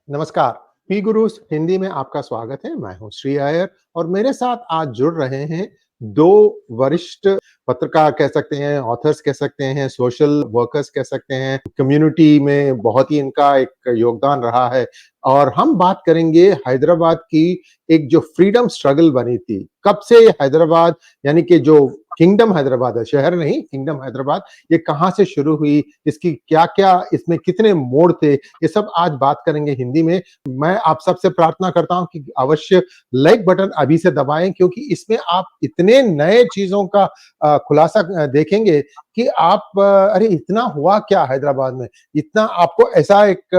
नमस्कार। P guru's Hindi में आपका स्वागत है। मैं हूं श्री अय्यर और मेरे साथ आज जुड़ रहे हैं दो वरिष्ठ पत्रकार कह सकते हैं, ऑथर्स कह सकते हैं, सोशल वर्कर्स कह सकते हैं। कम्युनिटी में बहुत ही इनका एक योगदान रहा है और हम बात करेंगे हैदराबाद की एक जो फ्रीडम स्ट्रगल बनी थी। कब से हैदराबाद यानी कि जो किंगडम हैदराबाद है, शहर नहीं किंगडम हैदराबाद, ये कहाँ से शुरू हुई, इसकी क्या-क्या इसमें कितने मोड़ थे, ये सब आज बात करेंगे हिंदी में। मैं आप सबसे प्रार्थना करता हूं कि अवश्य लाइक बटन अभी से दबाएं क्योंकि इसमें आप इतने नए चीजों का खुलासा देखेंगे कि आप अरे इतना हुआ क्या हैदराबाद में, इतना आपको ऐसा एक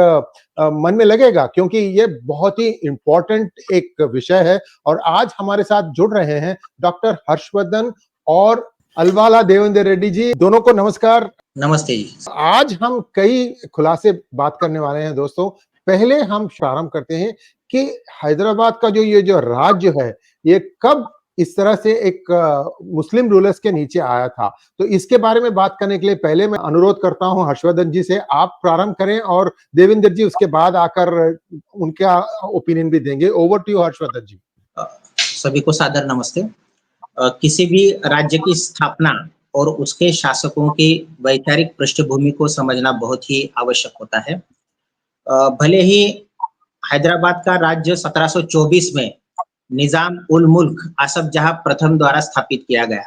मन में लगेगा क्योंकि ये बहुत ही इंपॉर्टेंट एक विषय है। और आज हमारे साथ जुड़ रहे हैं डॉक्टर हर्षवर्धन और अलवाला देवेंद्र रेड्डी जी, दोनों को नमस्कार। नमस्ते जी। आज हम कई खुलासे बात करने वाले हैं दोस्तों। पहले हम प्रारंभ करते हैं कि हैदराबाद का जो ये जो राज्य है, ये कब इस तरह से एक मुस्लिम रूलर्स के नीचे आया था। तो इसके बारे में बात करने के लिए पहले मैं अनुरोध करता हूं हर्षवर्धन जी से, आप प्रारंभ करें और देवेंद्र जी उसके बाद आकर उनका ओपिनियन भी देंगे। ओवर टू यू हर्षवर्धन जी। सभी को सादर नमस्ते। किसी भी राज्य की स्थापना और उसके शासकों की वैचारिक पृष्ठभूमि को समझना बहुत ही आवश्यक होता है। भले ही हैदराबाद का राज्य 1724 में निजाम उल मुल्क आसफ जहां प्रथम द्वारा स्थापित किया गया,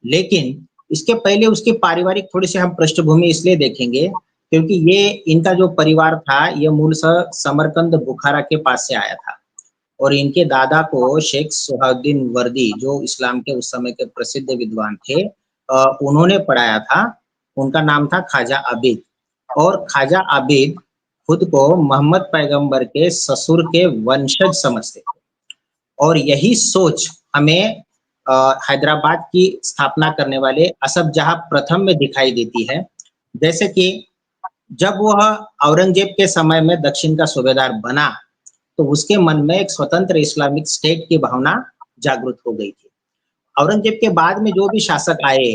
लेकिन इसके पहले उसकी पारिवारिक थोड़ी सी हम पृष्ठभूमि इसलिए देखेंगे क्योंकि ये इनका जो परिवार था ये मूलतः समरकंद बुखारा के पास से आया था और इनके दादा को शेख सोहाउद्दीन वर्दी, जो इस्लाम के उस समय के प्रसिद्ध विद्वान थे, उन्होंने पढ़ाया था। उनका नाम था ख्वाजा आबिद और ख्वाजा आबिद खुद को मोहम्मद पैगंबर के ससुर के वंशज समझते थे और यही सोच हमें हैदराबाद की स्थापना करने वाले असफ जहां प्रथम में दिखाई देती है। जैसे कि जब वह औरंगजेब के समय में दक्षिण का सूबेदार बना तो उसके मन में एक स्वतंत्र इस्लामिक स्टेट की भावना जागृत हो गई थी। औरंगजेब के बाद में जो भी शासक आए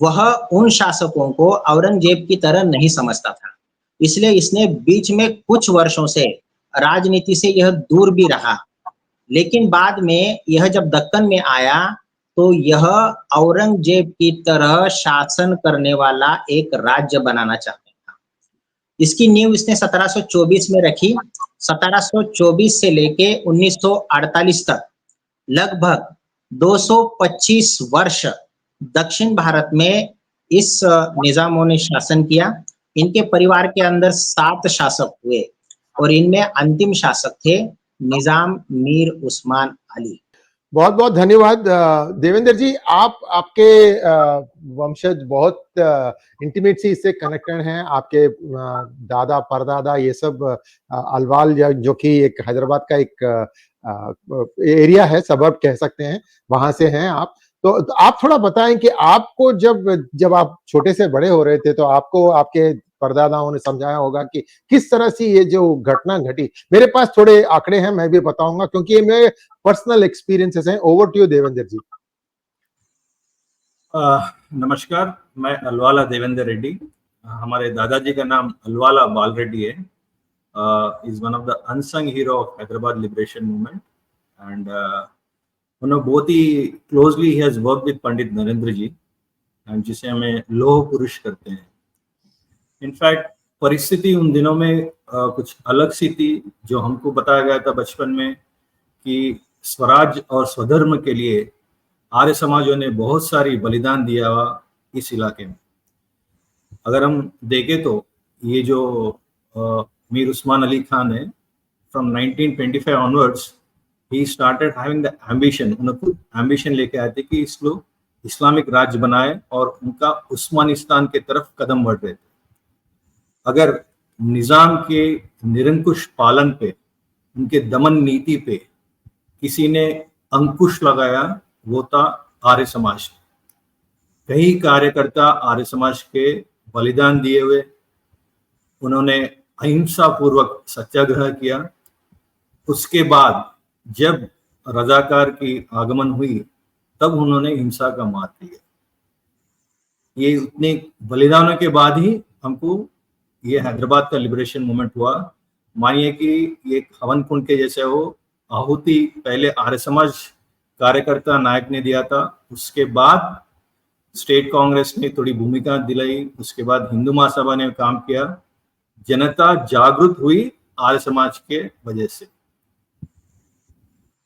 वह उन शासकों को औरंगजेब की तरह नहीं समझता था, इसलिए इसने बीच में कुछ वर्षों से राजनीति से यह दूर भी रहा, लेकिन बाद में यह जब दक्कन में आया तो यह औरंगजेब की तरह शासन करने वाला एक राज्य बनाना चाहता था। इसकी नींव इसने 1724 में रखी। 1724 से लेके 1948 तक लगभग 225 वर्ष दक्षिण भारत में इस निजामों ने शासन किया। इनके परिवार के अंदर 7 शासक हुए और इनमें अंतिम शासक थे निजाम मीर उस्मान अली। बहुत बहुत धन्यवाद देवेंद्र जी। आपके वंशज बहुत इंटीमेट से इससे कनेक्टेड हैं। आपके दादा परदादा ये सब अलवाल जो कि एक हैदराबाद का एक एरिया है, सबअर्ब कह सकते हैं, वहां से हैं आप। तो आप थोड़ा बताएं कि आपको जब आप छोटे से बड़े हो रहे थे तो आपको आपके परदादाओं ने समझाया होगा कि किस तरह से ये जो घटना घटी। मेरे पास थोड़े आंकड़े हैं, मैं भी बताऊंगा क्योंकि ये मेरे पर्सनल एक्सपीरियंसेस हैं। ओवर टू यू देवेंद्र जी। नमस्कार, मैं अलवाला देवेंद्र रेड्डी। हमारे दादाजी का नाम अलवाला बाल रेड्डी है। Is one of the unsung hero of Hyderabad liberation movement and बहुत ही closely he has work with Pandit Narendra ji and जिसे हमें लोह पुरुष करते हैं। इनफैक्ट परिस्थिति उन दिनों में कुछ अलग सी थी, जो हमको बताया गया था बचपन में कि स्वराज और स्वधर्म के लिए आर्य समाजों ने बहुत सारी बलिदान दिया हुआ इस इलाके में। अगर हम देखें तो ये जो मीर उस्मान अली खान है, from 1925 onwards he started having the ambition, उन्होंने एम्बिशन लेके आए थे कि इस लोग इस्लामिक राज्य बनाए और उनका उस्मानिस्तान के तरफ कदम बढ़ रहे थे। अगर निजाम के निरंकुश पालन पे, उनके दमन नीति पे किसी ने अंकुश लगाया वो था आर्य समाज। कई कार्यकर्ता आर्य समाज के बलिदान दिए हुए, उन्होंने अहिंसा पूर्वक सत्याग्रह किया। उसके बाद जब रजाकार की आगमन हुई तब उन्होंने हिंसा का मात दिया। ये उतने बलिदानों के बाद ही हमको ये हैदराबाद का लिबरेशन मूवमेंट हुआ, मानिए कि एक हवन कुंड के जैसे हो आहुति पहले आर्य समाज कार्यकर्ता नायक ने दिया था, उसके बाद स्टेट कांग्रेस ने थोड़ी भूमिका दिलाई, उसके बाद हिंदू महासभा ने काम किया, जनता जागरूक हुई आर्य समाज के वजह से।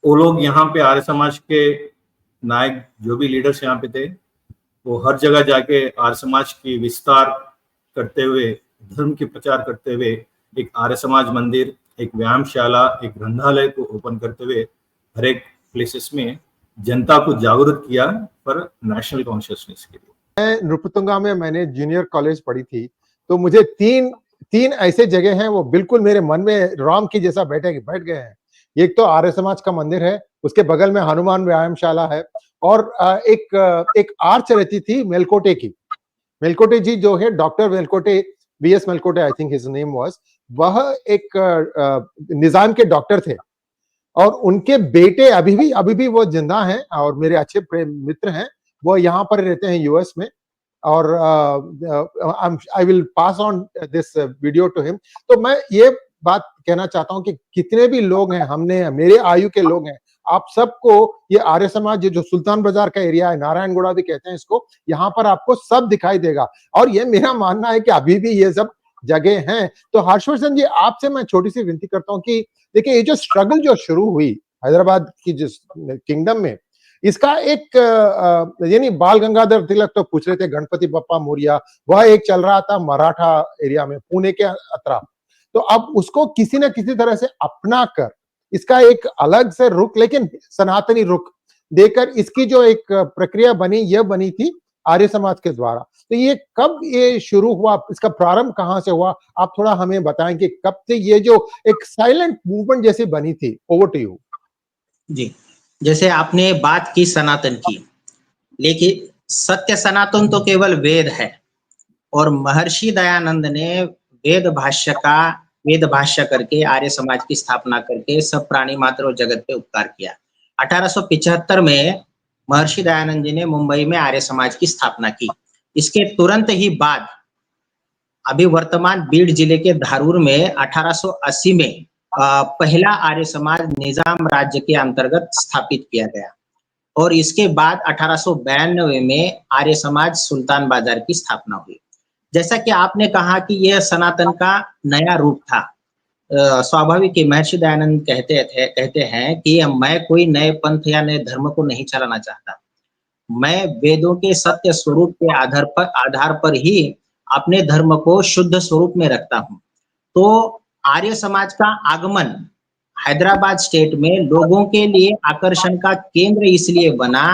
वो लोग यहाँ पे आर्य समाज के नायक जो भी लीडर्स यहाँ पे थे वो हर जगह जाके आर्य समाज की विस्तार करते हुए, धर्म की प्रचार करते हुए एक आर्य समाज मंदिर, एक व्यायामशाला, एक ग्रंथालय को ओपन करते हुए हर एक प्लेसेस में जनता को जागरूक किया पर नेशनल कॉन्शियसनेस के लिए। मैं नृपतुंगा में मैंने जूनियर कॉलेज पढ़ी थी, तो मुझे तीन ऐसे जगह हैं वो बिल्कुल मेरे मन में राम की जैसा बैठ गए हैं। एक तो आर्य समाज का मंदिर है, उसके बगल में हनुमान व्यायामशाला है, और एक आर्च रहती थी मेलकोटे की। मेलकोटे जी जो है doctor Melkote, B S Melkote I think his name was, वह एक निजाम के डॉक्टर थे और उनके बेटे अभी भी वो जिंदा हैं और मेरे अच्छे मित्र हैं, वो यहाँ पर रहते हैं यूएस में, और I will pass on this video to him. तो मैं ये बात कहना चाहता हूं कि कितने भी लोग हैं, हमने मेरे आयु के लोग हैं, आप सबको ये आर्य समाज जो सुल्तान बाजार का एरिया है, नारायणगुड़ा भी कहते हैं इसको, यहाँ पर आपको सब दिखाई देगा। और ये मेरा मानना है कि अभी भी ये सब जगह हैं। तो हर्षवर्धन जी, आपसे मैं छोटी सी विनती करता हूँ कि देखिए ये जो स्ट्रगल जो शुरू हुई हैदराबाद की जिस किंगडम में, इसका एक यानी बाल गंगाधर तिलक तो पूछ रहे थे गणपति बप्पा मौर्य, वह एक चल रहा था मराठा एरिया में, पुणे के अतराफ। तो अब उसको किसी न किसी तरह से अपना कर इसका एक अलग से रुख, लेकिन सनातनी रुख देकर इसकी जो एक प्रक्रिया बनी, यह बनी थी आर्य समाज के द्वारा। तो ये कब ये शुरू हुआ, इसका प्रारंभ कहां से हुआ, आप थोड़ा हमें बताएं कि कब से ये जो एक साइलेंट मूवमेंट जैसी बनी थी। ओवर टू यू जी। जैसे आपने बात की सनातन की, लेकिन सत्य सनातन तो केवल वेद है, और महर्षि दयानंद ने वेद भाष्य करके आर्य समाज की स्थापना करके सब प्राणी मात्र और जगत पे उपकार किया। 1875 में महर्षि दयानंद जी ने मुंबई में आर्य समाज की स्थापना की। इसके तुरंत ही बाद अभी वर्तमान बीड जिले के धारूर में 1880 में पहला आर्य समाज निजाम राज्य के अंतर्गत स्थापित किया गया, और इसके बाद 1892 में आर्य समाज सुल्तान बाजार की स्थापना हुई। जैसा कि आपने कहा कि यह सनातन का नया रूप था, स्वाभाविक महर्षि दयानंद कहते हैं कि मैं कोई नए पंथ या नए धर्म को नहीं चलाना चाहता, मैं वेदों के सत्य स्वरूप के आधार पर ही अपने धर्म को शुद्ध स्वरूप में रखता हूं। तो आर्य समाज का आगमन हैदराबाद स्टेट में लोगों के लिए आकर्षण का केंद्र इसलिए बना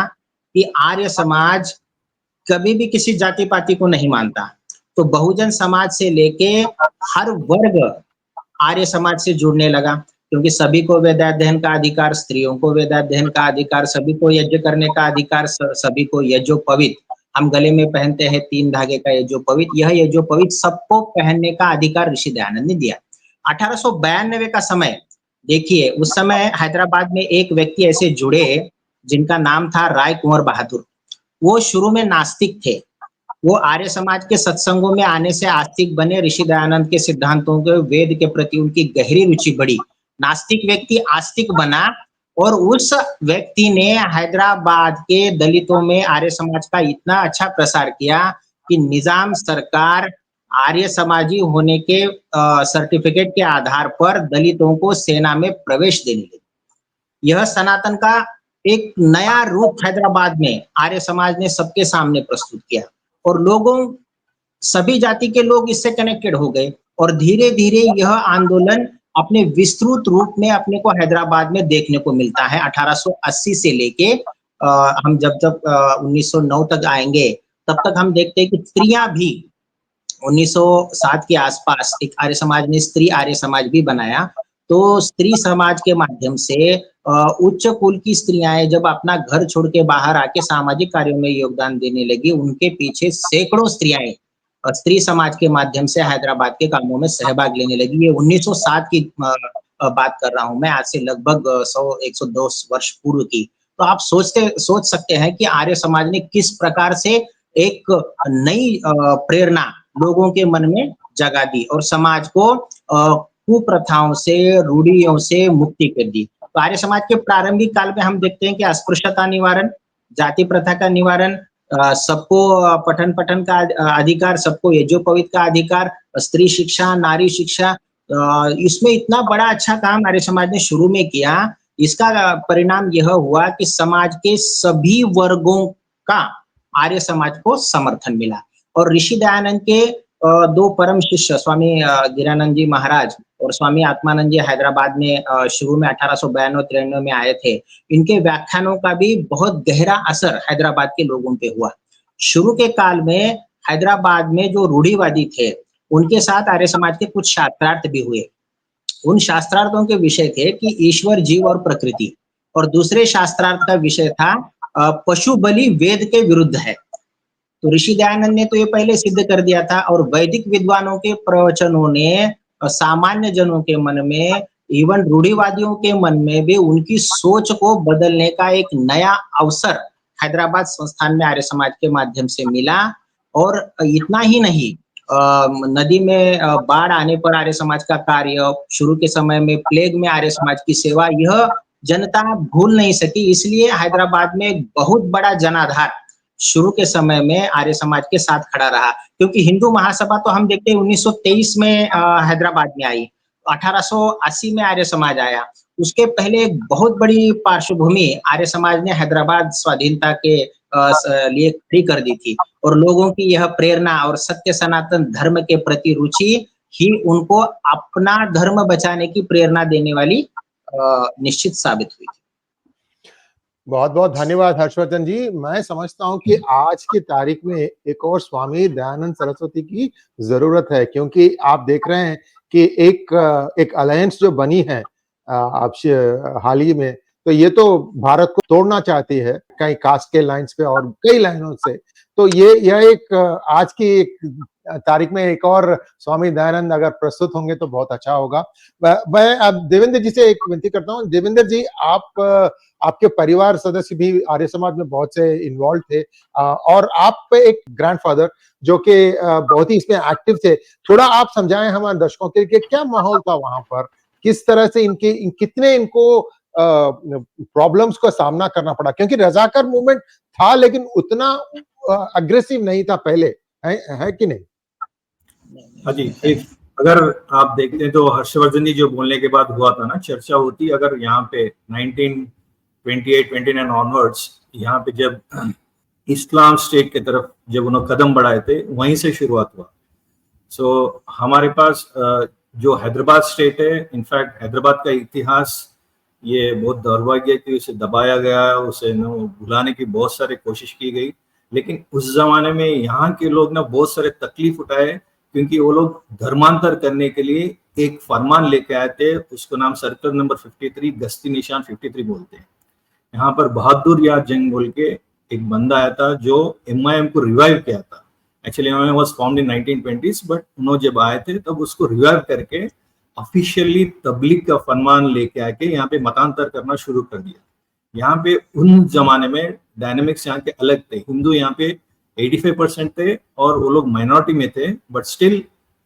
कि आर्य समाज कभी भी किसी जाति पाति को नहीं मानता। तो बहुजन समाज से लेके हर वर्ग आर्य समाज से जुड़ने लगा, क्योंकि सभी को वेदाध्ययन का अधिकार, स्त्रियों को वेदाध्ययन का अधिकार, सभी को यज्ञ करने का अधिकार, सभी को यज्ञोपवीत, हम गले में पहनते हैं 3 धागे का यज्ञोपवीत, यह यज्ञोपवीत सबको पहनने का अधिकार ऋषि दयानंद ने दिया। 1892 का समय देखिए, उस समय हैदराबाद में एक व्यक्ति ऐसे जुड़े जिनका नाम था राय कुंवर बहादुर। वो शुरू में नास्तिक थे, वो आर्य समाज के सत्संगों में आने से आस्तिक बने। ऋषि दयानंद के सिद्धांतों के, वेद के प्रति उनकी गहरी रुचि बढ़ी, नास्तिक व्यक्ति आस्तिक बना, और उस व्यक्ति ने हैदराबाद के दलितों में आर्य समाज का इतना अच्छा प्रसार किया कि निजाम सरकार आर्य समाजी होने के सर्टिफिकेट के आधार पर दलितों को सेना में प्रवेश देने लगी। यह सनातन का एक नया रूप हैदराबाद में आर्य समाज ने सबके सामने प्रस्तुत किया, और लोगों, सभी जाति के लोग इससे कनेक्टेड हो गए, और धीरे धीरे यह आंदोलन अपने विस्तृत रूप में अपने को हैदराबाद में देखने को मिलता है। 1880 से लेके हम जब 1909 तक आएंगे, तब तक हम देखते हैं कि स्त्रियां भी 1907 के आसपास एक आर्य समाज ने स्त्री आर्य समाज भी बनाया। तो स्त्री समाज के माध्यम से उच्च कुल की स्त्रियां जब अपना घर छोड़ के बाहर आके सामाजिक कार्यों में योगदान देने लगी, उनके पीछे सैकड़ों स्त्रियां स्त्री समाज के माध्यम से हैदराबाद के कामों में सहभाग लेने लगी। ये 1907 की बात कर रहा हूं मैं, आज से लगभग 100-102 वर्ष पूर्व की। तो आप सोच सकते हैं कि आर्य समाज ने किस प्रकार से एक नई प्रेरणा लोगों के मन में जगा दी, और समाज को कुप्रथाओं से, रूढ़ियों से मुक्ति कर दी। तो आर्य समाज के प्रारंभिक काल में हम देखते हैं कि अस्पृश्यता निवारण, जाति प्रथा का निवारण, सबको पठन का अधिकार, सबको यज्ञोपवीत का अधिकार, स्त्री शिक्षा, नारी शिक्षा, इसमें इतना बड़ा अच्छा काम आर्य समाज ने शुरू में किया। इसका परिणाम यह हुआ कि समाज के सभी वर्गों का आर्य समाज को समर्थन मिला। और ऋषि दयानंद के दो परम शिष्य स्वामी गिरानंद जी महाराज और स्वामी आत्मानंद जी हैदराबाद में शुरू में 1892-93 में आए थे। इनके व्याख्यानों का भी बहुत गहरा असर हैदराबाद के लोगों पे हुआ। शुरू के काल में हैदराबाद में जो रूढ़िवादी थे, उनके साथ आर्य समाज के कुछ शास्त्रार्थ भी हुए। उन शास्त्रार्थों के विषय थे कि ईश्वर, जीव और प्रकृति, और दूसरे शास्त्रार्थ का विषय था पशु बलि वेद के विरुद्ध है। तो ऋषि दयानंद ने तो ये पहले सिद्ध कर दिया था, और वैदिक विद्वानों के प्रवचनों ने सामान्य जनों के मन में, इवन रूढ़िवादियों के मन में भी उनकी सोच को बदलने का एक नया अवसर हैदराबाद संस्थान में आर्य समाज के माध्यम से मिला। और इतना ही नहीं, नदी में बाढ़ आने पर आर्य समाज का कार्य, शुरू के समय में प्लेग में आर्य समाज की सेवा, यह जनता भूल नहीं सकी। इसलिए हैदराबाद में एक बहुत बड़ा जनाधार शुरू के समय में आर्य समाज के साथ खड़ा रहा। क्योंकि हिंदू महासभा तो हम देखते हैं 1923 में हैदराबाद में आई, 1880 में आर्य समाज आया। उसके पहले एक बहुत बड़ी पार्श्वभूमि आर्य समाज ने हैदराबाद स्वाधीनता के लिए खड़ी कर दी थी, और लोगों की यह प्रेरणा और सत्य सनातन धर्म के प्रति रुचि ही उनको अपना धर्म बचाने की प्रेरणा देने वाली निश्चित साबित हुई थी। बहुत बहुत धन्यवाद हर्षवर्धन जी। मैं समझता हूं कि आज की तारीख में एक और स्वामी दयानंद सरस्वती की जरूरत है, क्योंकि आप देख रहे हैं कि एक अलायंस जो बनी है आप हाल ही में, तो ये तो भारत को तोड़ना चाहती है कई कास्ट के लाइन्स पे और कई लाइनों से। तो यह एक आज की एक तारीख में एक और स्वामी दयानंद अगर प्रस्तुत होंगे तो बहुत अच्छा होगा। मैं अब देवेंद्र जी से एक विनती करता हूँ। देवेंद्र जी, आपके परिवार सदस्य भी आर्य समाज में बहुत से इन्वॉल्व थे, और आप एक ग्रैंडफादर जो कि बहुत ही इसमें एक्टिव थे। थोड़ा आप समझाएं हमारे दर्शकों के लिए क्या माहौल था वहां पर, किस तरह से कितने इनको प्रॉब्लम्स का सामना करना पड़ा, क्योंकि रजाकार मूवमेंट था लेकिन उतना अग्रेसिव नहीं था पहले, है कि नहीं? हाँ जी, अगर आप देखते हैं तो हर्षवर्धन जी जो बोलने के बाद हुआ था ना, चर्चा होती, अगर यहाँ पे 1928-29 ऑनवर्ड्स यहाँ पे जब इस्लाम स्टेट की तरफ जब उन्होंने कदम बढ़ाए थे, वहीं से शुरुआत हुआ। सो हमारे पास जो हैदराबाद स्टेट है, इनफैक्ट हैदराबाद का इतिहास ये बहुत दौर्भाग्य कि उसे दबाया गया, उसे भुलाने की बहुत सारी कोशिश की गई, लेकिन उस जमाने में यहाँ के लोग ना बहुत सारे तकलीफ उठाए, क्योंकि वो लोग धर्मांतर करने के लिए एक फरमान लेके आए थे, उसको नाम सर्कुलर नंबर 53 गश्ती निशान 53 बोलते हैं। यहाँ पर बहादुर यार जंग बोल के एक बंदा आया था जो MIM को रिवाइव किया था। Actually MIM was found in 1920s, but उन्होंने जब आए थे तब उसको रिवाइव करके ऑफिशियली तबलीग का फरमान लेके आके यहाँ पे मतांतर करना शुरू कर दिया। यहाँ पे उन जमाने में डायनेमिक्स यहाँ के अलग थे। हिंदू यहाँ पे 85% थे और वो लोग माइनॉरिटी में थे, but still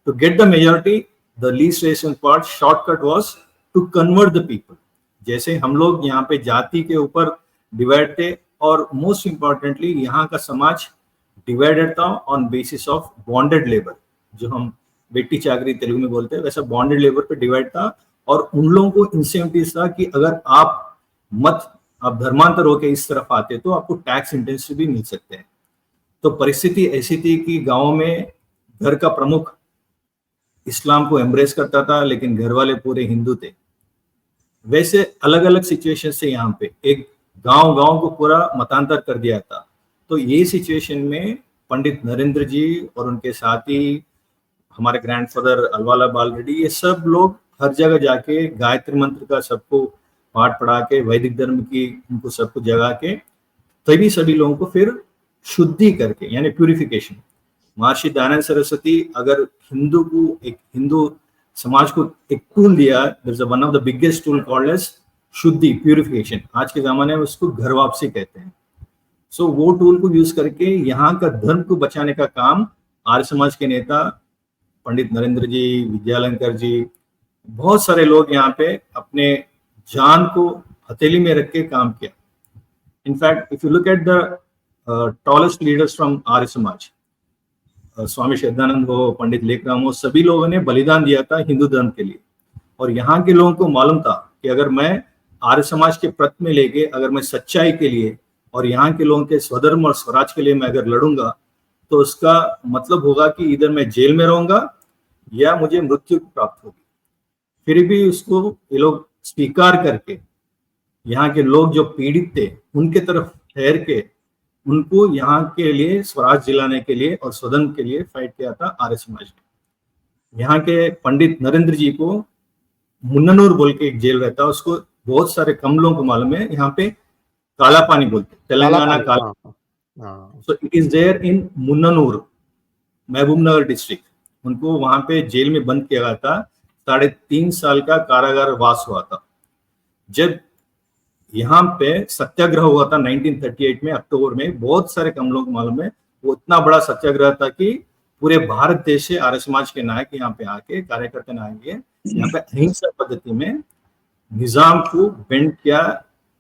to get the majority the least resistance part shortcut was to convert the people. जैसे हम लोग यहाँ पे जाति के ऊपर डिवाइड थे, और मोस्ट इंपॉर्टेंटली यहाँ का समाज डिवाइडेड था on basis of bonded labour, जो हम बेटी चाकरी तेलुगु में बोलते हैं, वैसा बॉन्डेड लेबर पे डिवाइड था। और उन लोगों को इंसेंटिव था कि अगर आप धर्मांतर होकर इस तरफ आते तो आपको टैक्स इंटेंसिव भी मिल सकते हैं। तो परिस्थिति ऐसी थी कि गांव में घर का प्रमुख इस्लाम को एम्ब्रेस करता था, लेकिन घर वाले पूरे हिंदू थे। वैसे अलग अलग सिचुएशन से यहाँ पे एक गांव को पूरा मतांतर कर दिया था। तो ये सिचुएशन में पंडित नरेंद्र जी और उनके साथी हमारे ग्रैंडफादर अलवाला बाल रेड्डी, ये सब लोग हर जगह जाके गायत्री मंत्र का सबको पाठ पढ़ा के, वैदिक धर्म की उनको सबको जगा के, तभी सभी लोगों को फिर शुद्धि करके, यानी प्यूरिफिकेशन। महर्षि दयानंद सरस्वती अगर हिंदू समाज को एक टूल दिया, one of the biggest tool called as shuddhi, purification. आज के जमाने में उसको घर वापसी कहते हैं। सो वो टूल को यूज करके यहाँ का धर्म को बचाने का काम आर्य समाज के नेता पंडित नरेंद्र जी, विद्यालंकर जी बहुत सारे लोग यहाँ पे अपने जान को हथेली में रख के काम किया। In fact if you look at the tallest leaders from Arya Samaj, Swami Shraddhanand हो, पंडित लेखराम हो, सभी लोगों ने बलिदान दिया था हिंदू धर्म के लिए। और यहाँ के लोगों को मालूम था कि अगर मैं आर्य समाज के प्रत में लेके, अगर मैं सच्चाई के लिए और यहाँ के लोगों के स्वधर्म और स्वराज के लिए मैं अगर लड़ूंगा, तो उसका मतलब होगा कि इधर मैं जेल में रहूंगा या मुझे मृत्यु प्राप्त होगी। फिर भी उसको ये लोग स्वीकार करके यहाँ के लोग जो पीड़ित थे उनके तरफ ठहर के उनको यहाँ के लिए स्वराज दिलाने के लिए और स्वधर्म के लिए फाइट किया था आर्य समाज ने। यहाँ के पंडित नरेंद्र जी को मुन्ननूर बोल के एक जेल रहता है, उसको बहुत सारे कम लोगों को मालूम है, यहाँ पे काला पानी बोलते, तेलंगाना काला। So it is there in Munnanur, Mahabubnagar district. उनको वहां पे जेल में बंद किया गया था, 3.5 साल का कारागार वास हुआ था। जब यहाँ पे सत्याग्रह हुआ था 1938 में अक्टूबर में, बहुत सारे कम लोग मालूम है, वो इतना बड़ा सत्याग्रह था कि पूरे भारत देश से आर्य समाज के नायक यहाँ पे आके, कार्यकर्ता आएंगे यहाँ पे अहिंसा पद्धति में निजाम को बेंड किया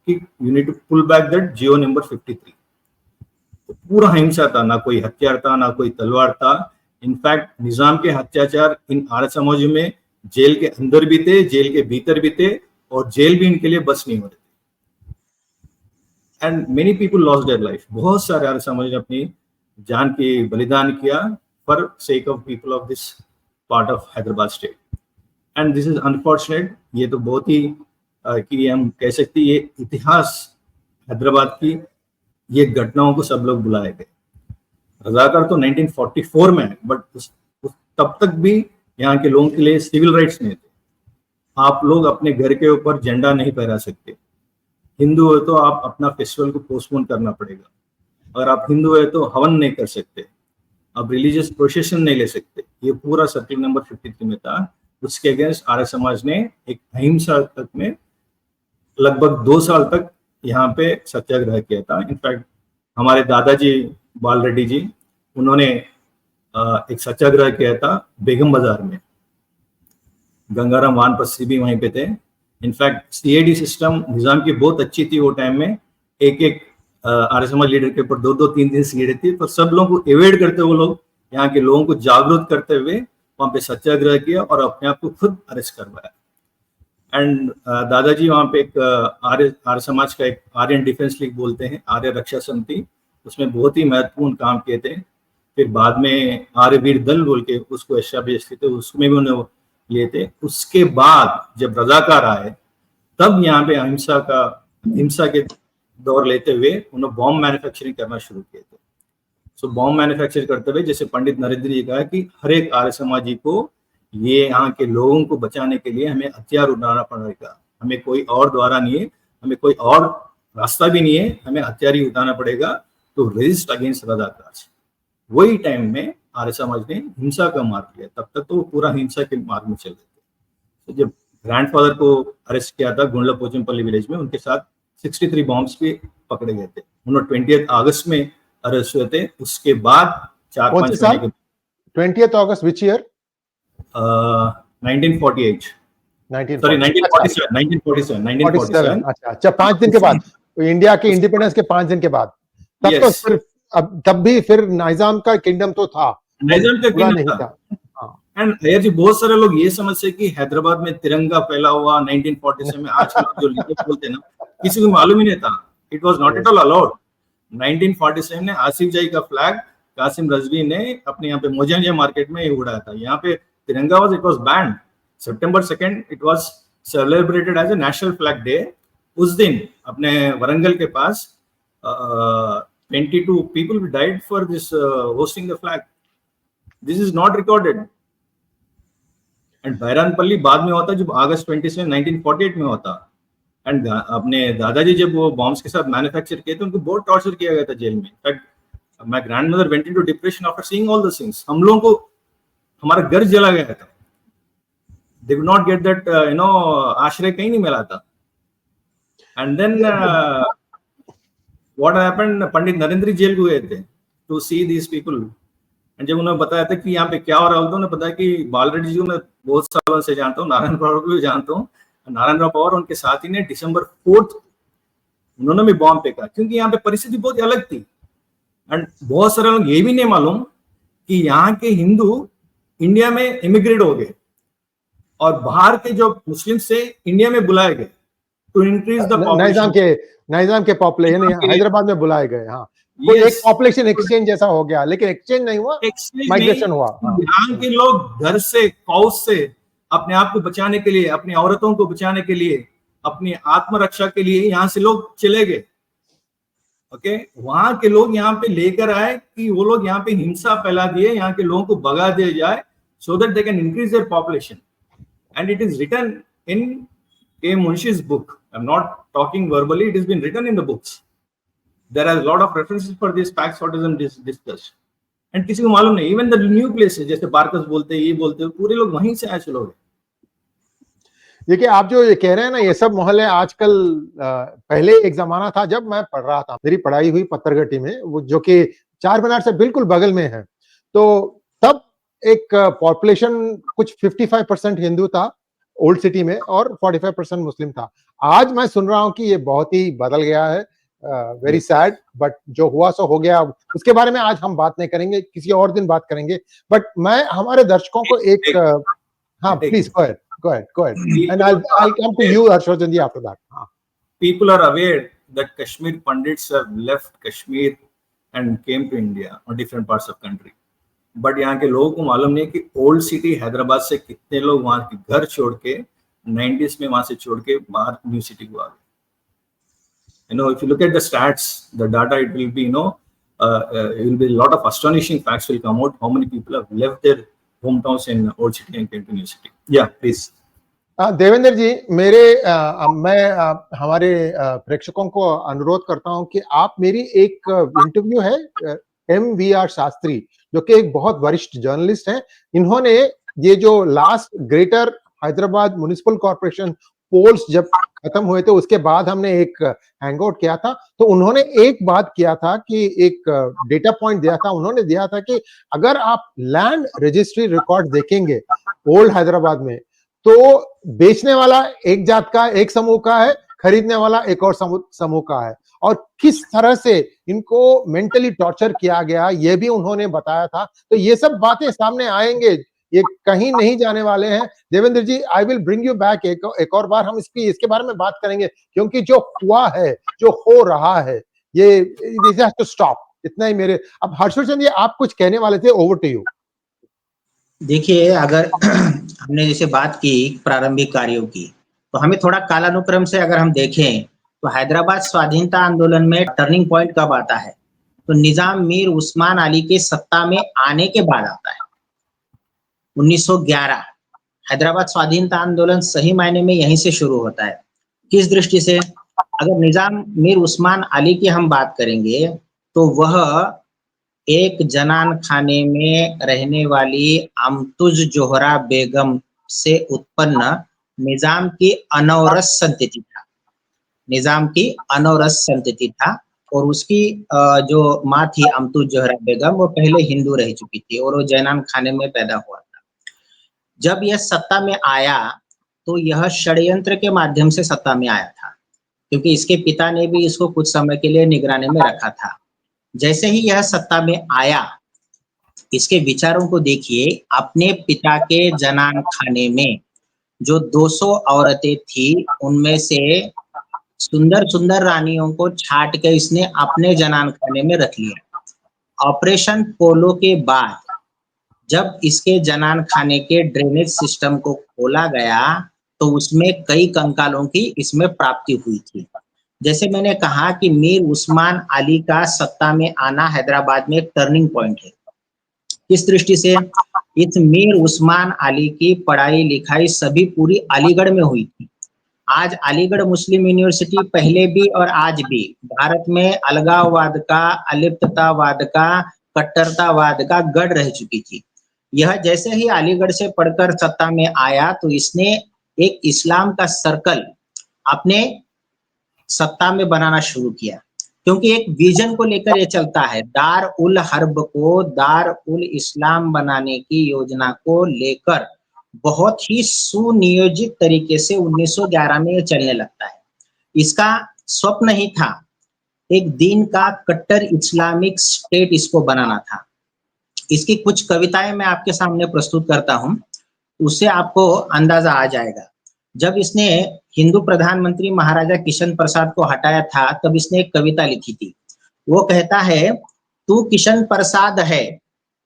कि you need to pull back that G O number 53। तो पूरा हिंसा था, ना कोई हथियार था, ना कोई तलवार था। इनफैक्ट निजाम के अत्याचार इन आर्य समाज में जेल के अंदर भी थे, जेल के भीतर भी थे, और जेल भी इनके लिए बस नहीं हो रहे थे। And many people lost their life. बहुत सारे आर्य समाज ने अपनी जान की बलिदान किया for sake of people of this part of Hyderabad state. And this is unfortunate. ये तो बहुत ही कि हम कह सकते हैं ये इतिहास हैदराबाद की ये घटनाओं को सब लोग बुलाए गए। रजाकार तो 1944 में है, बट तब तक भी यहाँ के लोगों के लिए सिविल राइट्स नहीं थे। आप लोग अपने घर के ऊपर झंडा नहीं फहरा सकते, हिंदू है तो आप अपना फेस्टिवल को पोस्टपोन करना पड़ेगा, अगर आप हिंदू है तो हवन नहीं कर सकते, आप रिलीजियस प्रोसेशन नहीं ले सकते। ये पूरा सर्किल नंबर 53 में था। उसके अगेंस्ट आर्य समाज ने एक अहिंसा तक में लगभग 2 साल तक यहाँ पे सत्याग्रह किया था। इनफैक्ट हमारे दादाजी बाल रेड्डी जी, उन्होंने एक सत्याग्रह किया था बेगम बाजार में। गंगाराम वानप्रस्थी भी वहीं पे थे। इनफैक्ट सीआईडी सिस्टम निजाम की बहुत अच्छी थी वो टाइम में, एक आर्य समाज लीडर के ऊपर 2-2, 3-3 सीआईडी थी। तो सब लोगों को एवॉइड करते हुए लोग यहाँ के लोगों को जागरूक करते हुए वहां पे सत्याग्रह किया और अपने आप को खुद अरेस्ट करवाया। एंड दादाजी वहां पे एक आर्य समाज का एक आर्यन डिफेंस लीग बोलते हैं, आर्य रक्षा समिति, उसमें बहुत ही महत्वपूर्ण काम किए थे। फिर बाद में आर्यवीर दल बोल के उसको एस्टैब्लिश किए थे, उसमें भी उन्होंने लिए थे। उसके बाद जब रजाकार आए तब यहाँ पे हिंसा के दौर लेते हुए उन्होंने बॉम्ब मैन्युफैक्चरिंग करना शुरू किए थे। सो बॉम्ब मैन्युफैक्चर करते हुए, जैसे पंडित नरेंद्र जी कहा कि हर एक आर्य समाजी को ये यहाँ के लोगों को बचाने के लिए हमें हथियार उठाना पड़ेगा, हमें कोई और द्वारा नहीं है, हमें कोई और रास्ता भी नहीं है, हमें हथियार ही उठाना पड़ेगा तो रेजिस्ट अगेंस्ट रजाकार। वही टाइम में आर्य समाज ने हिंसा का मार्ग लिया। तब तक तो वो पूरा हिंसा के मार्ग में चल रहे थे। तो जब ग्रैंडफादर को अरेस्ट किया था गुंडला पोचमपल्ली विलेज में, उनके साथ 63 बॉम्ब्स भी पकड़े गए थे। उन्होंने 20 अगस्त में अरेस्ट हुए थे। उसके बाद 4-5 महीने के 20 अगस्त विच ईयर? 1947। अच्छा, 5 दिन के बाद, इंडिया के इंडिपेंडेंस के 5 दिन के बाद। तब yes. तो सिर्फ तब भी फिर निजाम का किंगडम तो था, निजाम का किंगडम था। एंड अय्यर जी, बहुत सारे लोग ये समझते कि हैदराबाद में तिरंगा फैला हुआ 1947 में, आज जो लीडर बोलते ना, किसी को मालूम ही नहीं था। It was not at all allowed. 1947 में आसिफ जाही का फ्लैग कासिम रजवी ने अपने यहाँ पे मोजांजिया मार्केट में उड़ाया था। यहाँ पे Tiranga it was banned. September 2nd it was celebrated as a national flag day. उस दिन अपने वरंगल के पास 22 people died for this hosting the flag. This is not recorded. And बैरानपल्ली बाद में होता, जब अगस्त 27, 1948 में होता। एंड अपने दादाजी जब वो बॉम्ब्स के साथ मैन्युफैक्चर किए थे, उनको बहुत टॉर्चर किया गया था जेल में। In fact my grandmother went into depression after seeing all the things. हम लोगों को हमारा घर जला गया था। They could not get that आश्रय कहीं नहीं मिला था। And then what happened? Pandit Narendra jail को गए थे to see these people and जब उन्होंने बताया था कि यहाँ पे क्या हो रहा है, उन्होंने बताया कि बाल रेड्डी जी को मैं बहुत सालों से जानता हूँ, नारायण राव को भी जानता हूँ। नारायण राव और उनके साथी ने December 4 उन्होंने भी बॉम्ब फेंका, क्योंकि यहाँ पे परिस्थिति बहुत अलग थी। एंड बहुत सारे लोग ये भी नहीं मालूम कि यहाँ के हिंदू इंडिया में इमिग्रेट हो गए और बाहर के जो मुस्लिम से इंडिया में बुलाए गए टू इंक्रीज द पॉपुलेशन। नाइजाम के पॉपुलेशन हैदराबाद में बुलाए गए। हाँ, कोई एक पॉपुलेशन एक्सचेंज जैसा हो गया, लेकिन एक्सचेंज नहीं हुआ, माइग्रेशन हुआ। यहाँ के लोग घर से, कौस से अपने आप को बचाने के लिए, अपनी औरतों को बचाने के लिए, अपनी आत्मरक्षा के लिए यहाँ से लोग चले गए। ओके, वहां के लोग यहाँ पे लेकर आए कि वो लोग यहाँ पे हिंसा फैला दिए, यहाँ के लोगों को भगा दिया जाए, so that they can increase their population. And it is written in A. Munshi's book. I'm not talking verbally, it has been written in the books. There are a lot of references for this facts what is discussed. And किसी को मालूम नहीं, even the new places जैसे बारकस बोलते हैं, ये बोलते हैं, पूरे लोग वहीं से आए चले गए। देखिए, आप जो ये कह रहे हैं ना, ये सब मोहल्ले आजकल, पहले एक जमाना था जब मैं पढ़ रहा था, मेरी पढ़ाई हुई पत्थरघट्टी में, वो जो कि चार मीनार से बिल्कुल बगल में है। तो तब एक पॉपुलेशन कुछ 55% हिंदू था ओल्ड सिटी में और 45% मुस्लिम था। आज मैं सुन रहा हूं कि ये बहुत ही बदल गया है। वेरी सैड, बट जो हुआ सो हो गया। उसके बारे में आज हम बात नहीं करेंगे, किसी और दिन बात करेंगे। बट मैं हमारे दर्शकों को एक हाँ, please go ahead. And I'll come to you, Harshvardhan ji, after that. People are aware that Kashmir Pandits have left Kashmir and came to India or different parts of country. But यहाँ के लोगों को मालूम नहीं कि old city Hyderabad से कितने लोग वहां के घर छोड़ के 90s में वहां से छोड़ के बाहर न्यू सिटी को आ गए। You know, if you look at the stats, the data, it will be, it will be a lot of astonishing facts will come out. How many people have left their hometowns in old city and came to new city? Yeah, please. Devendra जी, मैं हमारे प्रेक्षकों को अनुरोध करता हूं कि आप मेरी एक इंटरव्यू है MVR शास्त्री, जो कि एक बहुत वरिष्ठ जर्नलिस्ट हैं। इन्होंने ये जो last Greater Hyderabad municipal corporation polls जब खत्म हुए थे, उसके बाद हमने एक हैंगआउट किया था, तो उन्होंने एक बात किया था कि एक डेटा पॉइंट दिया था। उन्होंने दिया था कि अगर आप लैंड रजिस्ट्री रिकॉर्ड देखेंगे ओल्ड हैदराबाद में, तो बेचने वाला एक जात का, एक समूह का है, खरीदने वाला एक और समूह का है, और किस तरह से इनको मेंटली टॉर्चर किया गया ये भी उन्होंने बताया था। तो ये सब बातें सामने आएंगे, ये कहीं नहीं जाने वाले हैं। Devendra ji, I will bring you back एक और बार, हम इसके बारे में बात करेंगे, क्योंकि जो हुआ है, जो हो रहा है, ये दिस हैज टू स्टॉप। इतना ही मेरे। अब हर्षवर्धन जी, आप कुछ कहने वाले थे, ओवर टू यू। देखिए, अगर हमने जैसे बात की प्रारंभिक कार्यों की, तो हमें थोड़ा कालानुक्रम से अगर हम देखें तो हैदराबाद स्वाधीनता आंदोलन में टर्निंग पॉइंट कब आता है, तो निजाम मीर उस्मान अली के सत्ता में आने के बाद आता है। 1911 हैदराबाद स्वाधीनता आंदोलन सही मायने में यहीं से शुरू होता है। किस दृष्टि से? अगर निजाम मीर उस्मान अली की हम बात करेंगे तो वह एक जनान खाने में रहने वाली अमतुज जोहरा बेगम से उत्पन्न निजाम की अनौरस संतति था। निजाम की अनौरस संतति था, और उसकी जो माँ थी अमतुज जोहरा बेगम, वो पहले हिंदू रह चुकी थी और वो जैनान खाने में पैदा हुआ था। जब यह सत्ता में आया तो यह षड्यंत्र के माध्यम से सत्ता में आया था, क्योंकि इसके पिता ने भी इसको कुछ समय के लिए निगरानी में रखा था। जैसे ही यह सत्ता में आया, इसके विचारों को देखिए। अपने पिता के जनान खाने में जो 200 औरतें थी, उनमें से सुंदर सुंदर रानियों को छांट के इसने अपने जनान खाने में रख लिया। ऑपरेशन पोलो के बाद जब इसके जनान खाने के ड्रेनेज सिस्टम को खोला गया, तो उसमें कई कंकालों की इसमें प्राप्ति हुई थी। जैसे मैंने कहा कि मीर उस्मान अली का सत्ता में आना हैदराबाद में एक टर्निंग पॉइंट है। किस दृष्टि से? इस मीर उस्मान अली की पढ़ाई लिखाई सभी पूरी अलीगढ़ में हुई थी। आज अलीगढ़ मुस्लिम यूनिवर्सिटी पहले भी और आज भी भारत में अलगाववाद का, अलिप्ततावाद का, कट्टरतावाद का गढ़ रह चुकी थी। यह जैसे ही अलीगढ़ से पढ़कर सत्ता में आया, तो इसने एक इस्लाम का सर्कल अपने सत्ता में बनाना शुरू किया। क्योंकि एक विजन को लेकर ये चलता है। दार उल हर्ब को दार उल इस्लाम बनाने की योजना को लेकर बहुत ही सुनियोजित तरीके से 1911 में ये चलने लगता है। इसका स्वप्न ही था एक दीन का कट्टर इस्लामिक स्टेट इसको बनाना था। इसकी कुछ कविताएं मैं आपके सामने प्रस्तुत करता हूं, उससे आपको अंदाजा आ जाएगा। जब इसने हिंदू प्रधानमंत्री महाराजा किशन प्रसाद को हटाया था, तब इसने एक कविता लिखी थी। वो कहता है, तू किशन प्रसाद है,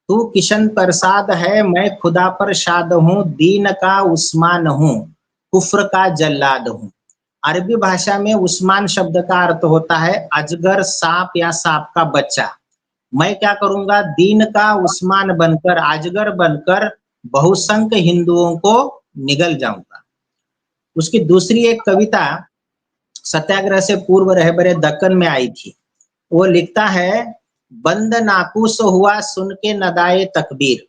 तू किशन प्रसाद है, मैं खुदा पर शाद हूँ, दीन का उस्मान हूँ, कुफ्र का जल्लाद हूँ। अरबी भाषा में उस्मान शब्द का अर्थ होता है अजगर, सांप या सांप का बच्चा। मैं क्या करूंगा, दीन का उस्मान बनकर, अजगर बनकर बहुसंख्य हिंदुओं को निगल जाऊंगा। उसकी दूसरी एक कविता सत्याग्रह से पूर्व रहबरे दक्कन में आई थी। वो लिखता है, बंद नाकूस हुआ सुन के नदाए तकबीर,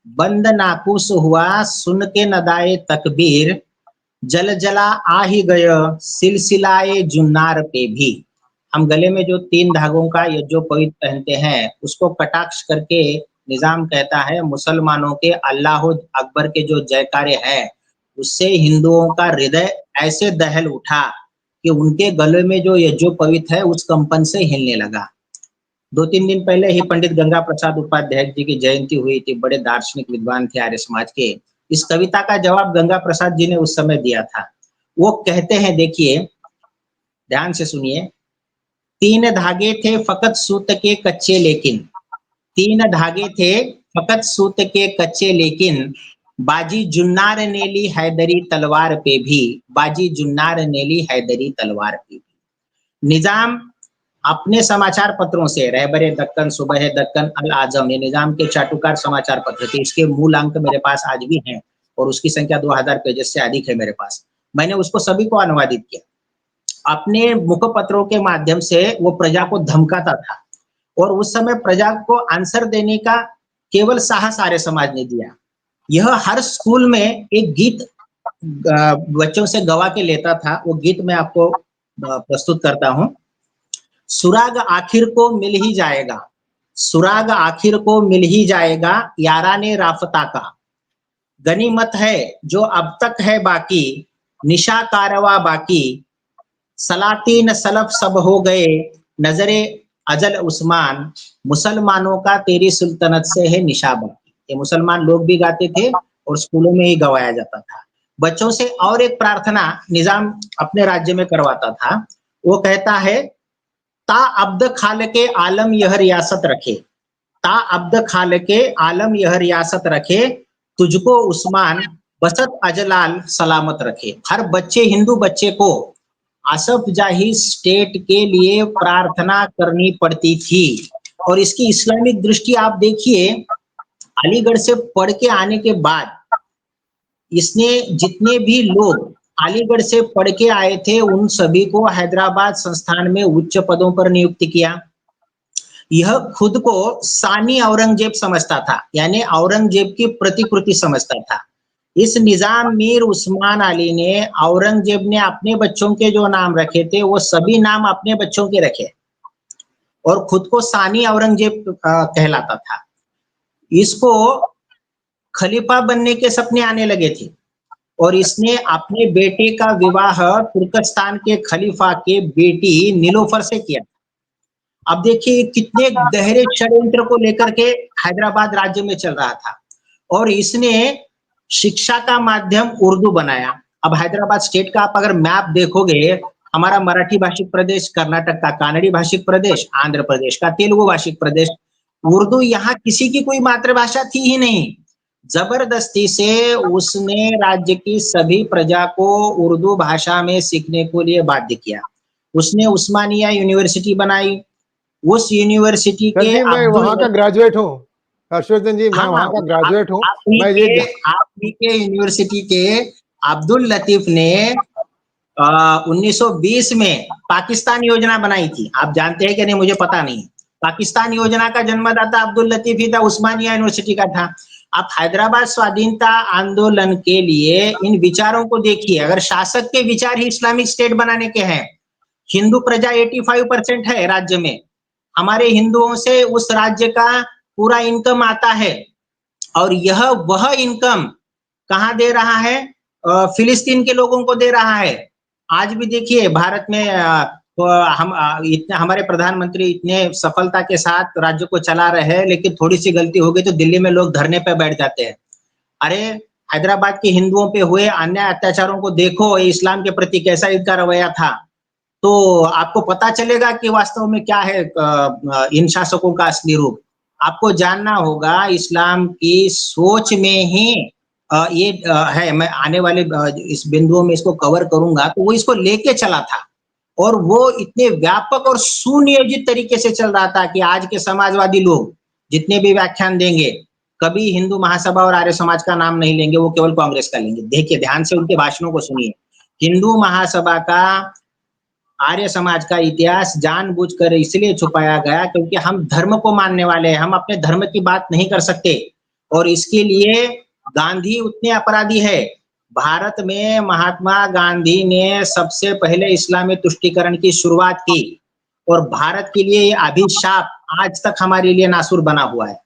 बंद नाकूस हुआ सुन के नदाए तकबीर, जल जला आ ही गय सिलसिलाए जुन्नार पे भी। हम गले में जो 3 धागों का ये जो पवित्र पहनते हैं, उसको कटाक्ष करके निजाम कहता है, मुसलमानों के अल्लाह अकबर के जो जयकारे हैं, उससे हिंदुओं का हृदय ऐसे दहल उठा कि उनके गले में जो ये जो पवित्र है, उस कंपन से हिलने लगा। 2-3 दिन पहले ही पंडित गंगा प्रसाद उपाध्याय जी की जयंती हुई थी। बड़े दार्शनिक विद्वान थे आर्य समाज के। इस कविता का जवाब गंगा प्रसाद जी ने उस समय दिया था। वो कहते हैं, देखिए ध्यान से सुनिए, 3 धागे थे फकत सूत के कच्चे लेकिन, 3 धागे थे फकत सूत के कच्चे लेकिन, बाजी जुन्नार ने ली हैदरी तलवार पे भी, बाजी जुन्नार ने ली हैदरी तलवार पे भी। निजाम अपने समाचार पत्रों से, रहबरे दक्कन, सुबह दक्कन, अल आजम, ये निजाम के चाटुकार समाचार पत्र थे। इसके मूल अंक मेरे पास आज भी हैं और उसकी संख्या 2000 पेजेस से अधिक है मेरे पास। मैंने उसको सभी को अनुवादित किया। अपने मुखपत्रों के माध्यम से वो प्रजा को धमकाता था और उस समय प्रजा को आंसर देने का केवल साहस आर्य समाज ने दिया। यह हर स्कूल में एक गीत बच्चों से गवा के लेता था। वो गीत मैं आपको प्रस्तुत करता हूं। सुराग आखिर को मिल ही जाएगा, सुराग आखिर को मिल ही जाएगा, याराने राफता का, गनीमत है जो अब तक है बाकी, निशा कारवा बाकी, सलातीन सलफ सब हो गए, नजरे अजल उस्मान, मुसलमानों का तेरी सुल्तनत से है निशा बाकी। ये मुसलमान लोग भी गाते थे और स्कूलों में ही गवाया जाता था। बच्चों से और एक प्रार्थना निजाम अपने राज्य में करवाता था। वो कहता है, ता अब्द खाल के आलम यह रियासत रखे, ता अब्द खाल के आलम यह रियासत रखे, तुझको उस्मान बसत अजलाल सलामत रखे। हर बच्चे, हिंदू बच्चे को आसफ जाही स्टेट के लिए प्रार्थना करनी पड़ती थी। और इसकी इस्लामिक दृष्टि आप देखिए, अलीगढ़ से पढ़ के आने के बाद इसने जितने भी लोग अलीगढ़ से पढ़ के आए थे, उन सभी को हैदराबाद संस्थान में उच्च पदों पर नियुक्त किया। यह खुद को सानी औरंगजेब समझता था, यानी औरंगजेब की प्रतिकृति समझता था। इस निजाम मीर उस्मान अली ने, औरंगजेब ने अपने बच्चों के जो नाम रखे थे, वो सभी नाम अपने बच्चों के रखे और खुद को सानी औरंगजेब कहलाता था। इसको खलीफा बनने के सपने आने लगे थे और इसने अपने बेटे का विवाह तुर्कस्तान के खलीफा के बेटी नीलोफर से किया। अब देखिए कितने गहरे षड्यंत्र को लेकर के हैदराबाद राज्य में चल रहा था और इसने शिक्षा का माध्यम उर्दू बनाया। अब हैदराबाद स्टेट का आप अगर मैप देखोगे, हमारा मराठी भाषिक प्रदेश, कर्नाटक का कानड़ी भाषिक प्रदेश, आंध्र प्रदेश का तेलुगु भाषिक प्रदेश, उर्दू यहाँ किसी की कोई मातृभाषा थी ही नहीं। जबरदस्ती से उसने राज्य की सभी प्रजा को उर्दू भाषा में सीखने के लिए बाध्य किया। उसने उस्मानिया यूनिवर्सिटी बनाई। उस यूनिवर्सिटी के मैं वहां का ग्रेजुएट हूँ हर्षवर्धन जी, मैं वहां का ग्रेजुएट हूँ। मैं ये आप के यूनिवर्सिटी के अब्दुल लतीफ ने 1920 में पाकिस्तान योजना बनाई थी। आप जानते हैं कि नहीं मुझे पता नहीं। पाकिस्तान योजना का जन्मदाता अब्दुल लतीफ ही था, उस्मानिया यूनिवर्सिटी का था। आप हैदराबाद स्वाधीनता आंदोलन के लिए इन विचारों को देखिए। अगर शासक के विचार ही इस्लामिक स्टेट बनाने के हैं, हिंदू प्रजा 85% है राज्य में। हमारे हिंदुओं से उस राज्य का पूरा इनकम आता है, और यह वह इनकम कहाँ दे रहा है? फिलिस्तीन के लोगों को दे रहा है। आज भी देखिए भारत में हम इतने हमारे प्रधानमंत्री इतने सफलता के साथ राज्य को चला रहे हैं, लेकिन थोड़ी सी गलती हो गई तो दिल्ली में लोग धरने पे बैठ जाते हैं। अरे हैदराबाद के हिंदुओं पे हुए अन्याय अत्याचारों को देखो, इस्लाम के प्रति कैसा इनका रवैया था, तो आपको पता चलेगा कि वास्तव में क्या है इन शासकों का असली रूप। आपको जानना होगा इस्लाम की सोच में ही ये है। मैं आने वाले इस बिंदुओं में इसको कवर करूंगा, तो वो इसको लेके चला था, और वो इतने व्यापक और सुनियोजित तरीके से चल रहा था कि आज के समाजवादी लोग जितने भी व्याख्यान देंगे, कभी हिंदू महासभा और आर्य समाज का नाम नहीं लेंगे, वो केवल कांग्रेस का लेंगे। देखिए ध्यान से उनके भाषणों को सुनिए। हिंदू महासभा का, आर्य समाज का इतिहास जानबूझकर इसलिए छुपाया गया क्योंकि हम धर्म को मानने वाले हैं, हम अपने धर्म की बात नहीं कर सकते, और इसके लिए गांधी उतने अपराधी है। भारत में महात्मा गांधी ने सबसे पहले इस्लामी तुष्टीकरण की शुरुआत की, और भारत के लिए ये अभिशाप आज तक हमारे लिए नासुर बना हुआ है।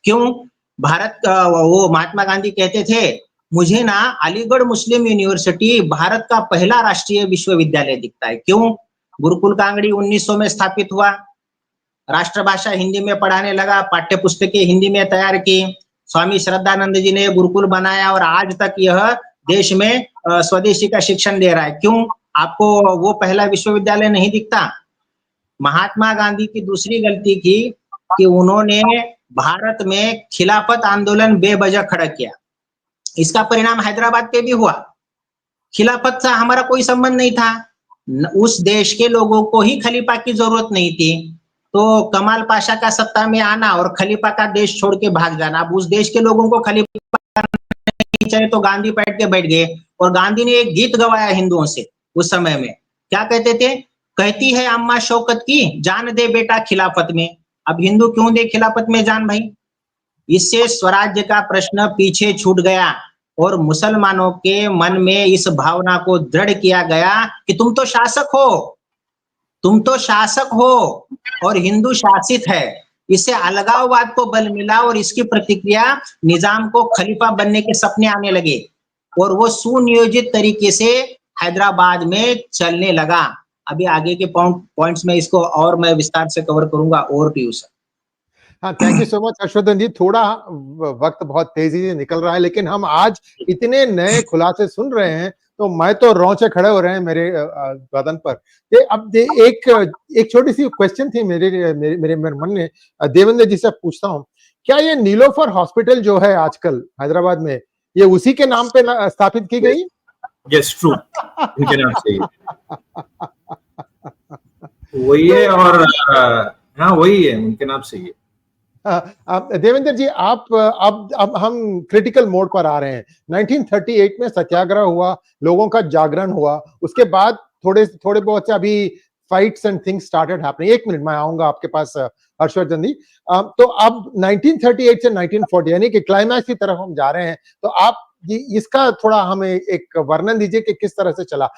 क्यों? भारत वो महात्मा गांधी कहते थे, मुझे ना अलीगढ़ मुस्लिम यूनिवर्सिटी भारत का पहला राष्ट्रीय विश्वविद्यालय दिखता है। क्यों? गुरुकुल कांगड़ी 1900 में स्थापित हुआ, राष्ट्रभाषा हिंदी में पढ़ाने लगा, पाठ्य पुस्तकें हिंदी में तैयार की, स्वामी श्रद्धानंद जी ने गुरुकुल बनाया, और आज तक यह देश में स्वदेशी का शिक्षण दे रहा है। क्यों? आपको वो पहला विश्वविद्यालय नहीं दिखता? महात्मा गांधी की दूसरी गलती थी कि उन्होंने भारत में खिलाफत आंदोलन बेवजह खड़ा किया। इसका परिणाम हैदराबाद पे भी हुआ। खिलाफत से हमारा कोई संबंध नहीं था, उस देश के लोगों को ही खलीफा की जरूरत नहीं थी, तो कमाल पाशा का सत्ता में आना और खलीफा का देश छोड़ के भाग जाना। अब उस देश के लोगों को खलीफा नहीं चाहिए, तो गांधी बैठ गए, और गांधी ने एक गीत गवाया हिंदुओं से उस समय में। क्या कहते थे? कहती है अम्मा शौकत की, जान दे बेटा खिलाफत में। अब हिंदू क्यों दे खिलाफत में जान भाई? इससे स्वराज्य का प्रश्न पीछे छूट गया, और मुसलमानों के मन में इस भावना को दृढ़ किया गया कि तुम तो शासक हो, तुम तो शासक हो और हिंदू शासित है। इससे अलगाववाद को बल मिला, और इसकी प्रतिक्रिया निजाम को खलीफा बनने के सपने आने लगे, और वो सुनियोजित तरीके से हैदराबाद में चलने लगा। अभी आगे के पॉइंट्स में इसको और मैं विस्तार से कवर करूंगा। Over to you sir. हाँ, thank you so much Harshvardhan ji. थोड़ा वक्त बहुत तेजी से निकल रहा है, लेकिन हम आज इतने नए खुलासे सुन रहे हैं, तो मैं तो रौंचे खड़े हो रहे हैं मेरे बदन पर। एक छोटी सी क्वेश्चन थी मेरे मन में, देवेंद्र जी से पूछता हूँ, क्या ये नीलोफर हॉस्पिटल जो है आजकल हैदराबाद में, ये उसी के नाम पे स्थापित की गई? यस, ट्रू, इनके नाम से वही है, और हाँ वही है, उनके नाम से ही। देवेंद्र जी, आप अब हम क्रिटिकल मोड पर आ रहे हैं। 1938 में सत्याग्रह हुआ, लोगों का जागरण हुआ, उसके बाद थोड़े बहुत से अभी fights and things started happening. एक मिनट, मैं आऊंगा आपके पास हर्षवर्धन जी। तो अब 1938 से 1940 यानी कि क्लाइमैक्स की तरफ हम जा रहे हैं, तो आप इसका थोड़ा हमें एक वर्णन दीजिए कि किस तरह से चला।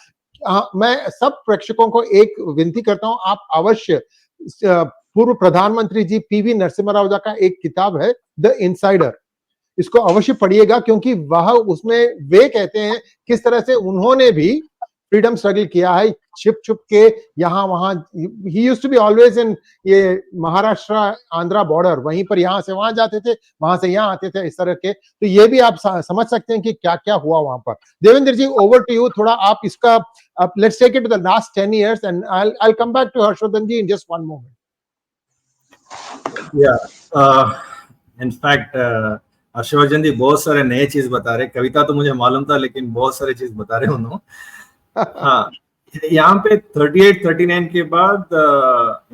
मैं सब प्रेक्षकों को एक विनती करता हूं, आप अवश्य पूर्व प्रधानमंत्री जी पीवी नरसिम्हा राव का एक किताब है द इनसाइडर, इसको अवश्य पढ़िएगा, क्योंकि वह उसमें वे कहते हैं किस तरह से उन्होंने भी फ्रीडम स्ट्रगल किया है, छिप छुप के यहाँ वहां। He used to be always in ये महाराष्ट्र आंध्रा बॉर्डर, वहीं पर यहाँ से वहां जाते थे, वहां से यहाँ आते थे, इस तरह के। तो ये भी आप समझ सकते हैं कि क्या क्या हुआ वहां पर। Devendra ji, over to you. थोड़ा आप इसका let's take it to the last 10 years and I'll come back to Harshvardhan ji in just one moment. In fact Harshvardhan ji बहुत सारे नए चीज बता रहे। कविता तो मुझे मालूम था, लेकिन बहुत सारे चीज बता रहे उन्होंने। हाँ, यहाँ पे 38, 39 के बाद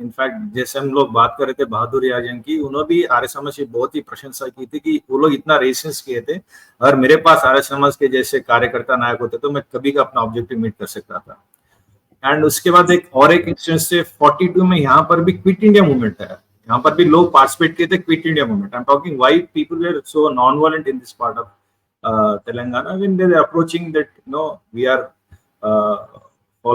इनफैक्ट जैसे हम लोग बात कर रहे थे बहादुर याजन की, उन्होंने भी आर्य समाज की बहुत ही प्रशंसा की थी कि वो लोग इतना रेसिस्ट किए थे, और मेरे पास आर्य समाज के जैसे कार्यकर्ता नायक होते तो मैं कभी का अपना ऑब्जेक्टिव मीट कर सकता था। एंड उसके बाद एक इंस्टेंस से 42 में यहाँ पर भी क्विट इंडिया मूवमेंट है, यहाँ पर भी लोग पार्टिसिपेट किए थे, Quit India movement. I am talking why people were so non violent in this part of Telangana when they are approaching that we are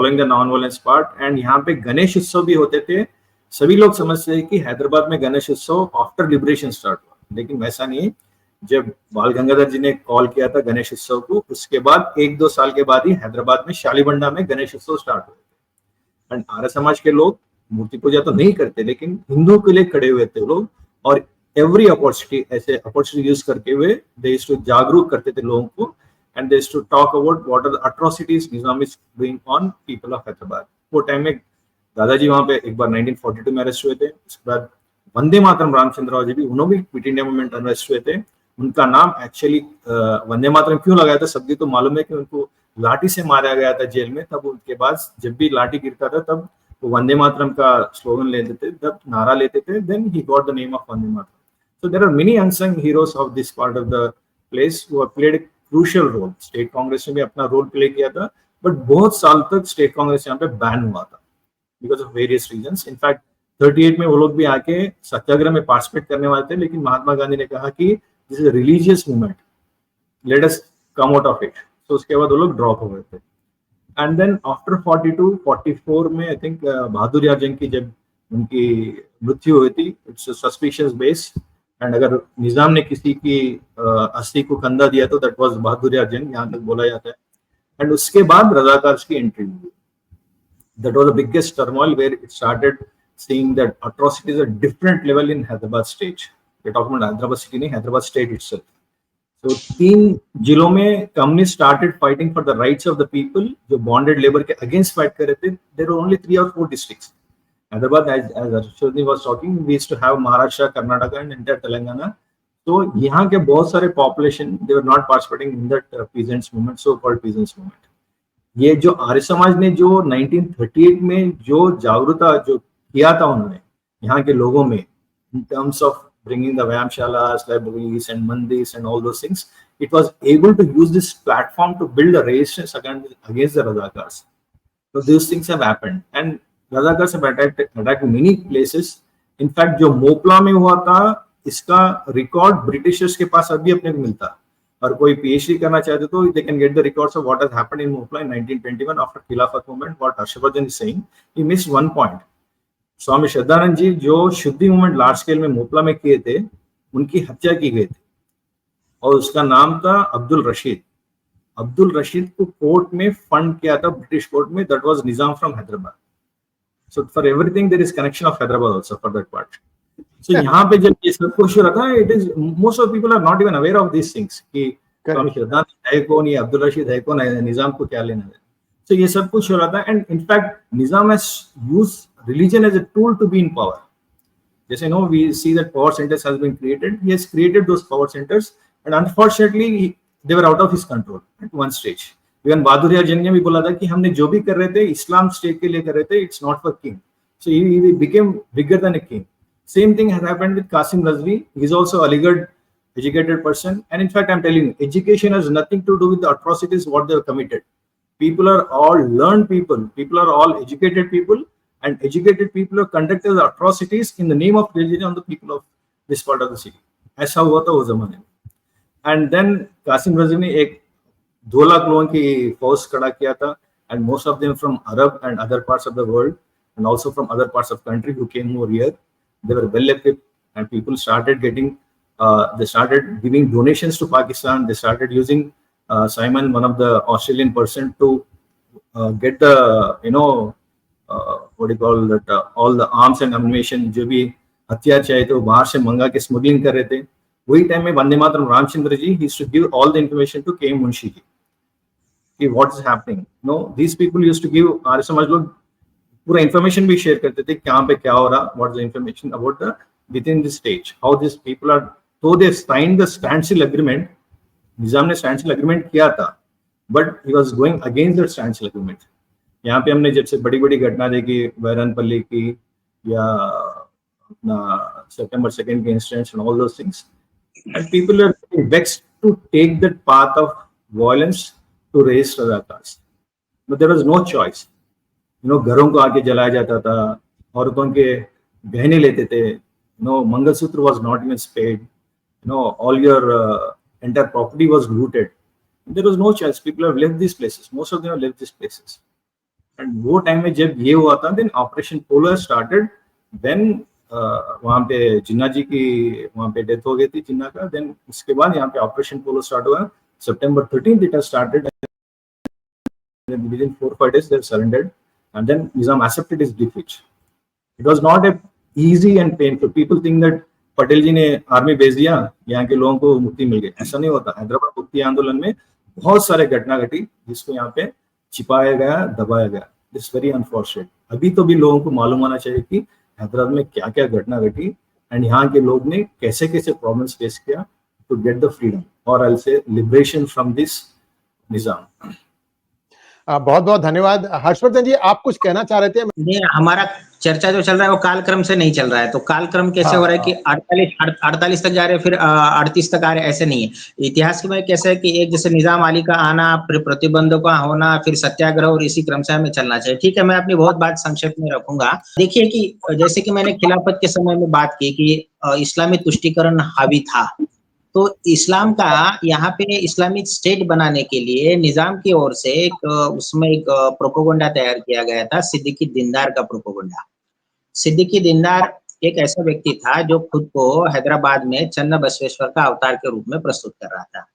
following the non-violence part. And यहाँ पे गणेश उत्सव भी होते थे. सभी लोग समझते हैं कि हैदराबाद में गणेश उत्सव आफ्टर लिबरेशन स्टार्ट हुआ, लेकिन वैसा नहीं है. जब बाल गंगाधर जी ने कॉल किया था गणेश उत्सव को, उसके बाद 1-2 साल के बाद ही हैदराबाद में शालीबंडा में गणेश उत्सव स्टार्ट हुए थे. एंड आर्य समाज के लोग मूर्ति पूजा तो नहीं करते, लेकिन हिंदू के लिए खड़े हुए थे लोग, और एवरी अपॉर्चुनिटी, ऐसे अपॉर्चुनिटी यूज करके हुए दे यूज्ड टू जागरूक करते थे लोगों को, and they used to talk about what are the atrocities Nizam is doing on people of Hyderabad. वो टाइम में दादाजी वहां पे एक बार 1942 में अरेस्ट हुए थे. उसके बाद वंदे मातरम रामचंद्र राव जी भी, उन्होंने भी क्विट इंडिया मूवमेंट अरेस्ट हुए थे. उनका नाम एक्चुअली वंदे मातरम क्यों लगाया था सबकी तो मालूम है कि उनको लाठी से मारा गया था जेल में. तब उनके बाद जब भी लाठी गिरता था तब वो वंदे मातरम का स्लोगन लेते थे, तब नारा लेते थे. Then he got the name of Vande Mataram. So there are many unsung heroes of this part of the place who have played a crucial role. State Congress ने भी अपना रोल प्ले किया था, बट बहुत साल तक स्टेट कांग्रेस यहाँ पे बैन हुआ था because of various reasons. In fact 38 में वो लोग भी आके सत्याग्रह में पार्टिसिपेट करने वाले थे, लेकिन महात्मा गांधी ने कहा कि this is a religious movement, let us come out of it. तो उसके बाद वो लोग ड्रॉप हो गए थे. एंड देन आफ्टर 42-44 में आई थिंक बहादुर यार जंग की जब उनकी मृत्यु हुई थी, it's a suspicious base. And अगर निजाम ने किसी की अस्थि को कंधा दिया तो दैट वाज बहादुर यार जंग, यहाँ तक बोला जाता है. एंड उसके बाद रजाकार की एंट्री हुई. That was the biggest turmoil where it started seeing that atrocities at different level in Hyderabad state. We're talking about Hyderabad city, नहीं Hyderabad state itself. So 3 जिलों में communists started fighting for the rights of the people, जो bonded labor के against fight कर रहे थे. There were only 3 or 4 districts. Hyderabad, as Arshadni was talking, we used to have Maharashtra, Karnataka, and entire Telangana. So यहाँ के बहुत सारे population they were not participating in that peasants movement, so-called peasants movement. ये जो आर्य समाज ने जो 1938 में जो जागरूकता जो किया था उन्होंने यहाँ के लोगों में in terms of bringing the Vyamshalas, libraries and mandis and all those things, it was able to use this platform to build a resistance against the Razakars. So these things have happened and Razakars have attacked many places. In fact, जो मोपला में हुआ था इसका record Britishers के पास अभी अपने को मिलता है. और कोई पीएचडी करना चाहते तो they can get the records of what has happened in Mopla in 1921 after Khilafat movement. What Harshvardhan is saying, he missed one point. Swami Shraddhanand जी जो शुद्धि मूवमेंट लार्ज स्केल में मोपला में किए थे, उनकी हत्या की गई थी और उसका नाम था अब्दुल रशीद. अब्दुल रशीद को कोर्ट में फंड किया था ब्रिटिश कोर्ट में. That was Nizam from Hyderabad. So for everything there is connection of Hyderabad also for that part. So यहाँ पे जब ये सब कुछ हो रहा था, it is most of people are not even aware of these things कि स्वामी श्रद्धानंद है कौन, ये अब्दुल रशीद है कौन, निजाम को क्या लेना है. So ये सब कुछ हो रहा था and in fact Nizam has used religion as a tool to be in power. जैसे we see that power centers has been created. He has created those power centers and unfortunately they were out of his control at one stage. Even बहादुर यार जंग ने भी बोला था कि हमने जो भी कर रहे थे इस्लाम स्टेट के लिए कर रहे थे, it's not for king. So he became bigger than a king. Same thing has happened with Qasim Razvi. He is also a Aligarh educated person. And in fact, I'm telling you, education has nothing to do with the atrocities what they have committed. People are all learned people. People are all educated people. And educated people have conducted the atrocities in the name of religion on the people of this part of the city. ऐसा हुआ था उस ज़माने में. And then Qasim Razvi ने एक 2 लाख लोगों की फौज खड़ा किया था. And most of them from Arab and other parts of the world. And also from other parts of the country who came over here. They were well equipped and people started getting they started giving donations to Pakistan. They started using Simon, one of the Australian person, to get the what do you call that all the arms and ammunition जो भी हथियार चाहिए थे वो बाहर से मंगा के स्मगलिंग कर रहे थे. वही टाइम में Vande Mataram Ramchandra ji he used to give all the information to K. Munshi ji कि what is happening. These people used to give Arya Samaj लोग पूरा इंफॉर्मेशन भी शेयर करते थे कहाँ पे क्या हो रहा, what is the information about the within this stage, how this people are. तो they sign the standstill agreement. Nizam ने स्टैंडस्टिल एग्रीमेंट किया था but he was going against the standstill agreement. यहाँ पे हमने जब से बड़ी बड़ी घटना देखी वैरनपल्ली की या अपना September 2nd के incidents and all those things, and people are vexed to take that path of violence to raise Razakars. But there was no choice. घरों को आके जलाया जाता था, औरतों के गहने लेते थे, mangalsutra was not even spared, all your entire property was looted. There was no choice. People have left this places. Most of them have left this places. And वो टाइम में जब ये हुआ था, then operation Polo started, then वहाँ पे जिन्ना जी की वहाँ पे डेथ हो गई थी जिन्ना का, देन उसके बाद यहाँ पे ऑपरेशन पोलो स्टार्ट हुआ, September 13th it has started, and within 4-5 days they have surrendered, and then Nizam accepted his defeat. It was not a easy and painful. People think that Patel ji ने आर्मी भेज दिया, यहाँ के लोगों को मुक्ति मिल गई, ऐसा नहीं होता। हैदराबाद मुक्ति आंदोलन में बहुत सारे घटना घटी जिसको यहाँ पे छिपाया गया, दबाया गया। It's very unfortunate. अभी तो भी लोगों को मालूम होना चाहिए कि हैदराबाद में क्या क्या घटना घटी एंड यहाँ के लोग ने कैसे कैसे प्रॉब्लम्स फेस किया टू गेट द फ्रीडम और आई से लिबरेशन फ्रॉम दिस निजाम। बहुत बहुत धन्यवाद। हर्षवर्धन जी, आप कुछ कहना चाह रहे थे? नहीं, हमारा चर्चा जो चल रहा है वो कालक्रम से नहीं चल रहा है। तो कालक्रम कैसे हो रहा है कि 48 तक जा रहे हैं, फिर 38 तक आ रहे, ऐसे नहीं है। इतिहास में कैसे है कि एक जैसे निजाम अली का आना, फिर प्रतिबंधों का होना, फिर सत्याग्रह, और इसी क्रम से हमें चलना चाहिए। ठीक है, मैं अपनी बहुत बात संक्षेप में रखूंगा। देखिए कि जैसे कि मैंने खिलाफत के समय में बात की कि इस्लामी तुष्टीकरण हावी था, तो इस्लाम का यहाँ पे इस्लामिक स्टेट बनाने के लिए निजाम की ओर से उसमें एक प्रोपोगंडा तैयार किया गया था, सिद्दीकी दीनदार का प्रोपोगंडा। सिद्दीकी दीनदार एक ऐसा व्यक्ति था जो खुद को हैदराबाद में चन्न बसवेश्वर का अवतार के रूप में प्रस्तुत कर रहा था।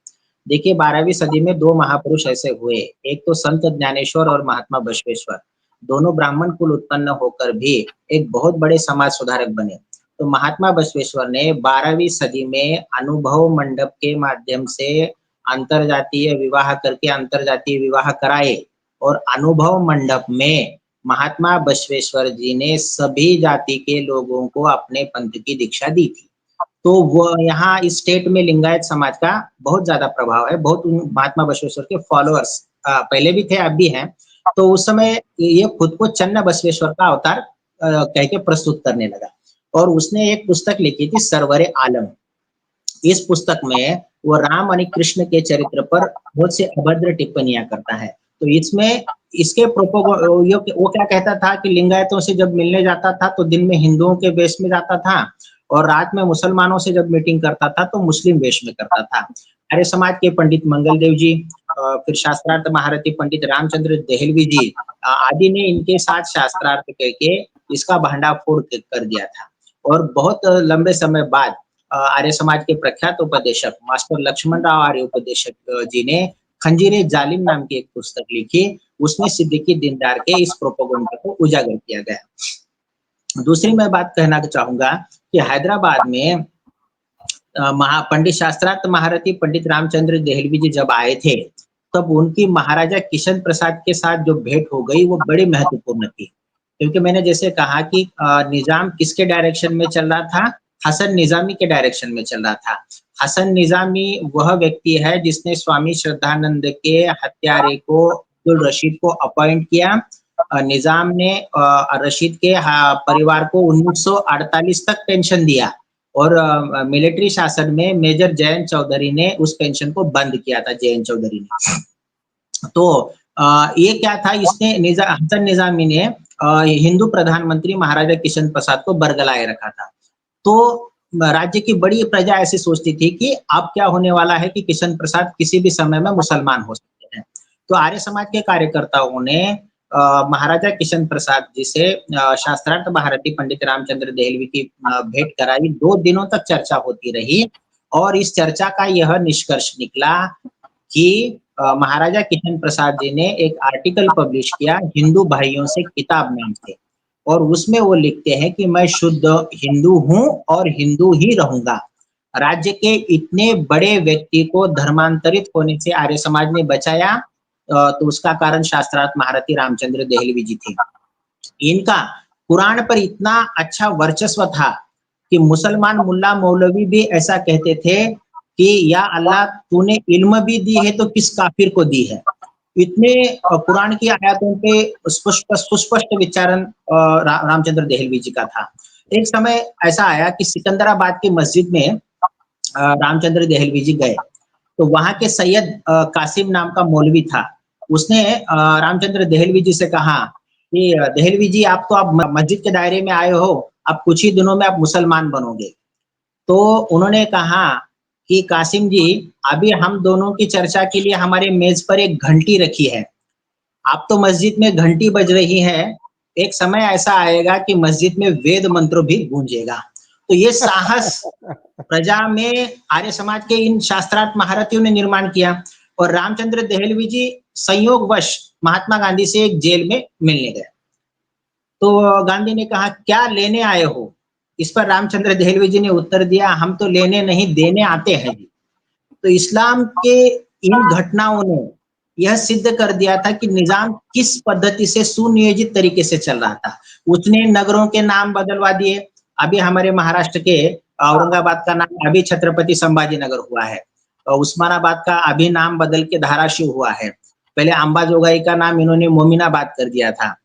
देखिए 12वीं सदी में दो महापुरुष ऐसे हुए, एक तो संत ज्ञानेश्वर और महात्मा बसवेश्वर। दोनों ब्राह्मण कुल उत्पन्न होकर भी एक बहुत बड़े समाज सुधारक बने। तो महात्मा बसवेश्वर ने 12वीं सदी में अनुभव मंडप के माध्यम से अंतरजातीय विवाह करके अंतरजातीय विवाह कराए, और अनुभव मंडप में महात्मा बसवेश्वर जी ने सभी जाति के लोगों को अपने पंथ की दीक्षा दी थी। तो वो यहाँ इस स्टेट में लिंगायत समाज का बहुत ज्यादा प्रभाव है। बहुत महात्मा बसवेश्वर के फॉलोअर्स पहले भी थे, अब भी हैं। तो उस समय ये खुद को चन्न बसवेश्वर का अवतार कह के प्रस्तुत करने लगा, और उसने एक पुस्तक लिखी थी सरवरे आलम। इस पुस्तक में वो राम और कृष्ण के चरित्र पर बहुत से अभद्र टिप्पणियां करता है। तो इसमें इसके वो क्या कहता था कि लिंगायतों से जब मिलने जाता था तो दिन में हिंदुओं के वेश में जाता था, और रात में मुसलमानों से जब मीटिंग करता था तो मुस्लिम वेश में करता था। आर्य समाज के पंडित मंगल देव जी, फिर शास्त्रार्थ महारथी पंडित रामचंद्र देहलवी जी आदि ने इनके साथ शास्त्रार्थ करके इसका भंडाफोड़ कर दिया था। और बहुत लंबे समय बाद आर्य समाज के प्रख्यात उपदेशक मास्टर लक्ष्मण राव आर्य उपदेशक जी ने खंजीरे जालिम नाम की एक पुस्तक लिखी। उसमें सिद्दीकी दीनदार के इस प्रोपोगंडा को उजागर किया गया। दूसरी मैं बात कहना चाहूंगा कि हैदराबाद में पंडित शास्त्रार्थ महारथी पंडित रामचंद्र देहलवी जी जब आए थे, तब उनकी महाराजा किशन प्रसाद के साथ जो भेंट हो गई वो बड़ी महत्वपूर्ण थी। क्योंकि मैंने जैसे कहा कि निजाम किसके डायरेक्शन में चल रहा था, हसन निजामी के डायरेक्शन में चल रहा था। हसन निजामी वह व्यक्ति है जिसने स्वामी श्रद्धानंद के हत्यारे को अब्दुल रशीद को अपॉइंट किया। निजाम ने रशीद के परिवार को 1948 तक पेंशन दिया, और मिलिट्री शासन में मेजर जयंत चौधरी ने उस पेंशन को बंद किया था, जयंत चौधरी ने। तो ये क्या था, इसने हसन निजामी ने हिंदू प्रधानमंत्री महाराजा किशन प्रसाद को बरगलाए रखा था। तो राज्य की बड़ी प्रजा ऐसी सोचती थी कि अब क्या होने वाला है कि किशन प्रसाद किसी भी समय में मुसलमान हो सकते हैं। तो आर्य समाज के कार्यकर्ताओं ने महाराजा किशन प्रसाद जी से शास्त्रार्थ महारथी पंडित रामचंद्र देहलवी की भेंट कराई। 2 दिनों तक चर्चा होती रही, और इस चर्चा का यह निष्कर्ष निकला कि महाराजा किशन प्रसाद जी ने एक आर्टिकल पब्लिश किया हिंदू भाइयों से किताब नाम से, और उसमें वो लिखते हैं कि मैं शुद्ध हिंदू हूं और हिंदू ही रहूंगा। राज्य के इतने बड़े व्यक्ति को धर्मांतरित होने से आर्य समाज ने बचाया, तो उसका कारण शास्त्रार्थ महारथी रामचंद्र देहलवी जी थे। इनका कुरान पर इतना अच्छा वर्चस्व था कि मुसलमान मुल्ला मौलवी भी ऐसा कहते थे कि या अल्लाह तूने इल्म भी दी है तो किस काफिर को दी है। इतने कुरान की आयतों पे सुस्पष्ट विचारण रामचंद्र देहलवी जी का था। एक समय ऐसा आया कि सिकंदराबाद की मस्जिद में रामचंद्र देहलवी जी गए, तो वहां के सैयद कासिम नाम का मौलवी था। उसने रामचंद्र देहलवी जी से कहा कि देहलवी जी, आप तो अब मस्जिद के दायरे में आए हो, अब कुछ ही दिनों में आप मुसलमान बनोगे। तो उन्होंने कहा कि कासिम जी, अभी हम दोनों की चर्चा के लिए हमारे मेज पर एक घंटी रखी है, आप तो मस्जिद में घंटी बज रही है, एक समय ऐसा आएगा कि मस्जिद में वेद मंत्र भी गूंजेगा। तो ये साहस प्रजा में आर्य समाज के इन शास्त्रार्थ महारथियों ने निर्माण किया। और रामचंद्र देहलवी जी संयोगवश महात्मा गांधी से एक जेल में मिलने गए। तो गांधी ने कहा, क्या लेने आए हो? इस पर रामचंद्र देहलवी जी ने उत्तर दिया, हम तो लेने नहीं देने आते हैं जी। तो इस्लाम के इन घटनाओं ने यह सिद्ध कर दिया था कि निजाम किस पद्धति से सुनियोजित तरीके से चल रहा था। उसने नगरों के नाम बदलवा दिए। अभी हमारे महाराष्ट्र के औरंगाबाद का नाम अभी छत्रपति संभाजी नगर हुआ है, और उस्मानाबाद का अभी नाम बदल के धाराशिव हुआ है। पहले अंबाजोगाई का नाम इन्होंने मोमिनाबाद कर दिया था।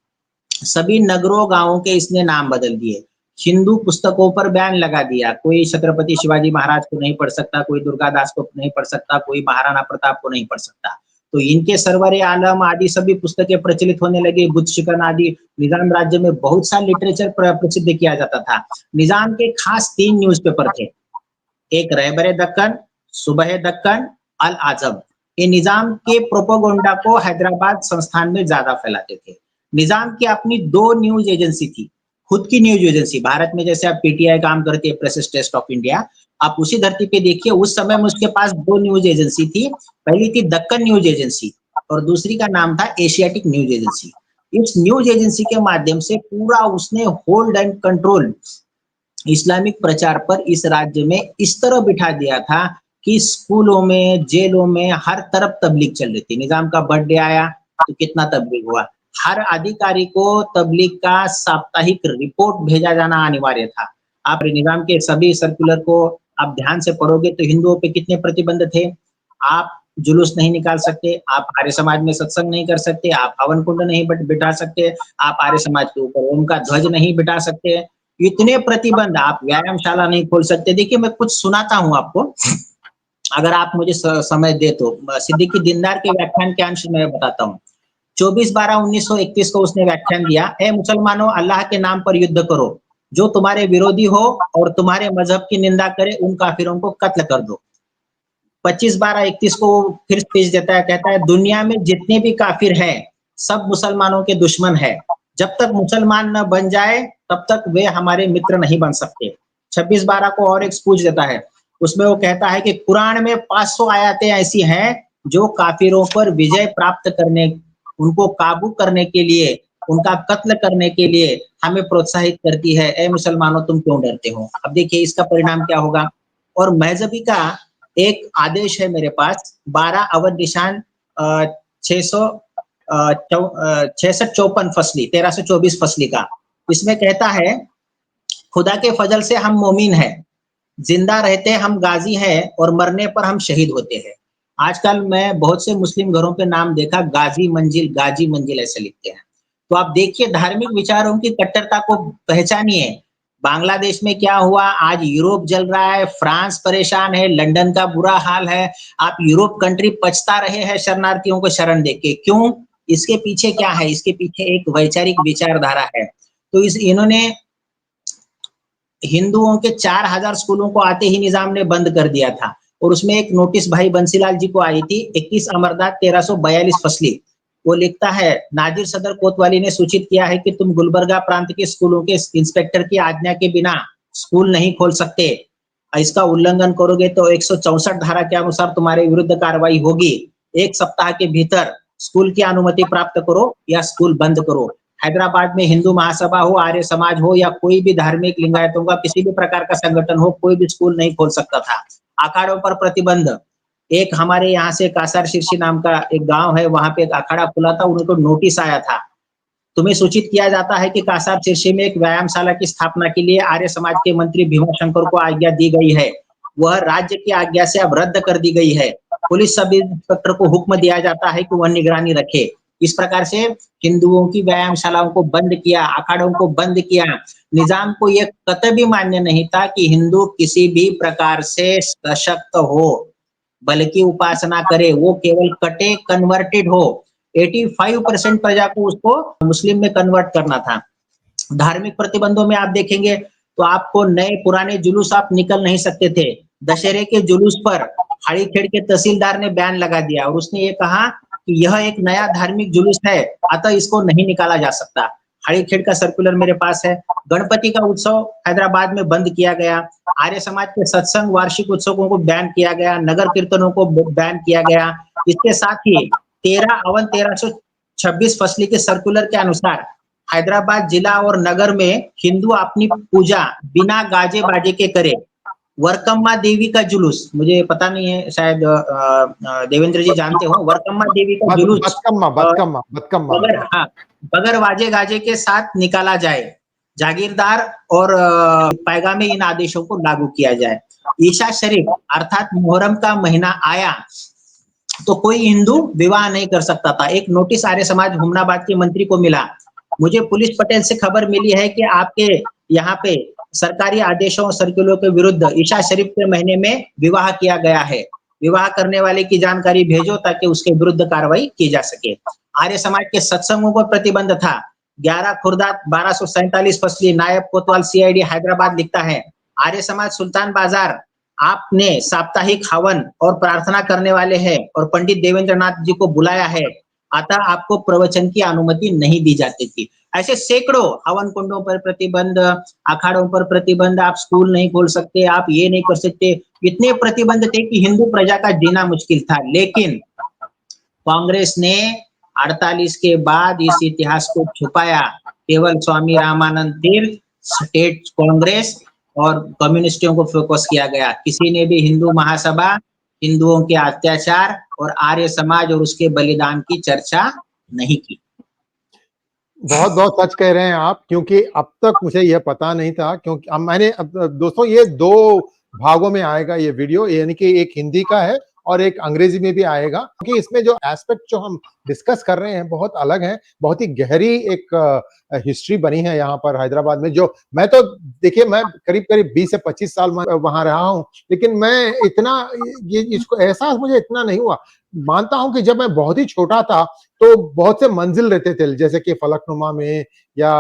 सभी नगरों गांवों के इसने नाम बदल दिए। हिंदू पुस्तकों पर बैन लगा दिया, कोई छत्रपति शिवाजी महाराज को नहीं पढ़ सकता, कोई दुर्गादास को नहीं पढ़ सकता, कोई महाराणा प्रताप को नहीं पढ़ सकता। तो इनके सरवर आलम आदि सभी पुस्तकें प्रचलित होने लगी। बुद्ध शिकन आदि निजाम राज्य में बहुत सा लिटरेचर प्रसिद्ध किया जाता था। निजाम के खास 3 न्यूज़पेपर थे, एक रहबरे दक्कन, सुबह दक्कन, अल आजम। ये निजाम के प्रोपोगंडा को हैदराबाद संस्थान में ज्यादा फैलाते थे। निजाम की अपनी 2 न्यूज एजेंसी थी, खुद की न्यूज एजेंसी। भारत में जैसे आप पीटीआई काम करती है, प्रेस ट्रस्ट ऑफ इंडिया, आप उसी धरती पे देखिए, उस समय में उसके पास 2 न्यूज एजेंसी थी। पहली थी दक्कन न्यूज एजेंसी और दूसरी का नाम था एशियाटिक न्यूज एजेंसी। इस न्यूज एजेंसी के माध्यम से पूरा उसने होल्ड एंड कंट्रोल इस्लामिक प्रचार पर इस राज्य में इस तरह बिठा दिया था कि स्कूलों में, जेलों में हर तरफ तबलीग चल रही थी। निजाम का बर्थडे आया तो कितना तबलीग हुआ। हर अधिकारी को तबलीग का साप्ताहिक रिपोर्ट भेजा जाना अनिवार्य था। आप निजाम के सभी सर्कुलर को आप ध्यान से पढ़ोगे तो हिंदुओं पे कितने प्रतिबंध थे। आप जुलूस नहीं निकाल सकते, आप आर्य समाज में सत्संग नहीं कर सकते, आप हवन कुंड नहीं बिठा सकते, आप आर्य समाज के ऊपर ओम का ध्वज नहीं बिठा सकते। इतने प्रतिबंध, आप व्यायामशाला नहीं खोल सकते। देखिए मैं कुछ सुनाता हूं आपको, अगर आप मुझे समय दे तो। सिद्दीकी दिनदार के व्याख्यान के अंश में बताता हूँ। 24/12/1931 को उसने व्याख्यान दिया, ए मुसलमानों, अल्लाह के नाम पर युद्ध करो, जो तुम्हारे विरोधी हो और तुम्हारे मजहब की निंदा करे उन काफिरों को कत्ल कर दो। 25/12/31 को फिर स्पीच देता है, कहता है, दुनिया में जितने भी काफिर हैं सब मुसलमानों के दुश्मन है। जब तक मुसलमान न बन जाए तब तक वे हमारे मित्र नहीं बन सकते। 26/12 को और एक स्पीच देता है, उसमें वो कहता है कि कुरान में 500 आयतें ऐसी हैं जो काफिरों पर विजय प्राप्त करने, उनको काबू करने के लिए, उनका कत्ल करने के लिए हमें प्रोत्साहित करती है। ए मुसलमानों, तुम क्यों डरते हो? अब देखिए इसका परिणाम क्या होगा। और महजबी का एक आदेश है मेरे पास, 12 अवध निशान 664 फसली 1324 फसली का। इसमें कहता है, खुदा के फजल से हम मोमिन हैं, जिंदा रहते हम गाजी हैं और मरने पर हम शहीद होते हैं। आजकल मैं बहुत से मुस्लिम घरों पे नाम देखा, गाजी मंजिल ऐसे लिखते हैं। तो आप देखिए धार्मिक विचारों की कट्टरता को पहचानिए। बांग्लादेश में क्या हुआ, आज यूरोप जल रहा है, फ्रांस परेशान है, लंदन का बुरा हाल है। आप यूरोप कंट्री पछता रहे हैं शरणार्थियों को शरण देके। क्यों? इसके पीछे क्या है? इसके पीछे एक वैचारिक विचारधारा है। तो इन्होंने हिंदुओं के 4000 स्कूलों को आते ही निजाम ने बंद कर दिया था। और उसमें एक नोटिस भाई बंसीलाल जी को आई थी, 21 अमरनाथ 1342 फसली। वो लिखता है, नाजिर सदर कोतवाली ने सूचित किया है कि तुम गुलबर्गा प्रांत के स्कूलों के इंस्पेक्टर की आज्ञा के बिना स्कूल नहीं खोल सकते। इसका उल्लंघन करोगे तो 164 धारा के अनुसार तुम्हारे विरुद्ध कार्रवाई होगी। 1 सप्ताह के भीतर स्कूल की अनुमति प्राप्त करो या स्कूल बंद करो। हैदराबाद में हिंदू महासभा हो, आर्य समाज हो या कोई भी धार्मिक लिंगायतों का किसी भी प्रकार का संगठन हो, कोई भी स्कूल नहीं खोल सकता था। अखाड़ों पर प्रतिबंध। एक हमारे यहाँ से कासार शीर्षी नाम का एक गांव है, वहां पे एक अखाड़ा खुला था, उनको नोटिस आया था, तुम्हें सूचित किया जाता है कि कासार शीर्षी में एक व्यायामशाला की स्थापना के लिए आर्य समाज के मंत्री भीमा शंकर को आज्ञा दी गई है। वह राज्य की आज्ञा से अब रद्द कर दी गई है। पुलिस सब इंस्पेक्टर को हुक्म दिया जाता है कि वह निगरानी रखे। इस प्रकार से हिंदुओं की व्यायामशालाओं को बंद किया, अखाड़ों को बंद किया। निजाम को यह कतई मान्य नहीं था कि हिंदू किसी भी प्रकार से सशक्त हो, बल्कि उपासना करे, वो केवल कटे कन्वर्टेड हो। 85% प्रजा को उसको मुस्लिम में कन्वर्ट करना था। धार्मिक प्रतिबंधों में आप देखेंगे तो आपको नए पुराने जुलूस आप निकल नहीं सकते थे। दशहरे के जुलूस पर हड़ीखेड़ के तहसीलदार ने बैन लगा दिया और उसने ये कहा कि यह एक नया धार्मिक जुलूस है, अतः इसको नहीं निकाला जा सकता। हड़ीखेड़ का सर्कुलर मेरे पास है। गणपति का उत्सव हैदराबाद में बंद किया गया। आर्य समाज के सत्संग वार्षिक उत्सवों को बैन किया गया, नगर कीर्तनों को बैन किया गया। इसके साथ ही 13/11/1326 फसली के सर्कुलर के अनुसार हैदराबाद जिला और नगर में हिंदू अपनी पूजा बिना गाजे बाजे के करे। वरकम्मा देवी का जुलूस, मुझे पता नहीं है, शायद देवेंद्र जी जानते हो, वरकम्मा देवी का जुलूस बगैर वाजे गाजे के साथ निकाला जाए। जागीरदार और पैगामी इन आदेशों को लागू किया जाए। ईशा शरीफ अर्थात मुहर्रम का महीना आया तो कोई हिंदू विवाह नहीं कर सकता था। एक नोटिस आर्य समाज हुमनाबाद के मंत्री को मिला। मुझे पुलिस पटेल से खबर मिली है कि आपके यहाँ पे सरकारी आदेशों और सर्कुलर के विरुद्ध ईशा शरीफ के महीने में विवाह किया गया है। विवाह करने वाले की जानकारी भेजो ताकि उसके विरुद्ध कार्रवाई की जा सके। आर्य समाज के सत्संगों पर प्रतिबंध था। 11 खुर्दा 1247 फसली नायब कोतवाल सीआईडी हैदराबाद लिखता है, आर्य समाज सुल्तान बाजार आपने साप्ताहिक हवन और प्रार्थना करने वाले हैं और पंडित देवेंद्र नाथ जी को बुलाया है, अतः आपको प्रवचन की अनुमति नहीं दी जाती थी। ऐसे सैकड़ों हवन कुंडों पर प्रतिबंध, अखाड़ों पर प्रतिबंध, आप स्कूल नहीं खोल सकते, आप ये नहीं कर सकते, इतने प्रतिबंध थे कि हिंदू प्रजा का जीना मुश्किल था। लेकिन कांग्रेस ने 48 के बाद इस इतिहास को छुपाया। केवल स्वामी रामानंद तीर्थ, स्टेट कांग्रेस और कम्युनिस्टों को फोकस किया गया। किसी ने भी हिंदू महासभा, हिंदुओं के अत्याचार और आर्य समाज और उसके बलिदान की चर्चा नहीं की। बहुत बहुत सच कह रहे हैं आप, क्योंकि अब तक मुझे यह पता नहीं था। क्योंकि अब मैंने दोस्तों ये 2 भागों में आएगा ये वीडियो, यानी कि एक हिंदी का है और एक अंग्रेजी में भी आएगा, क्योंकि इसमें जो एस्पेक्ट जो हम डिस्कस कर रहे हैं बहुत अलग है। बहुत ही गहरी एक हिस्ट्री बनी है यहाँ पर हैदराबाद में। जो मैं तो देखिए, मैं करीब 20 से 25 साल वहां रहा हूँ, लेकिन मैं इतना इसको एहसास मुझे इतना नहीं हुआ। मानता हूं कि जब मैं बहुत ही छोटा था तो बहुत से मंजिल रहते थे, जैसे कि फलकनुमा में या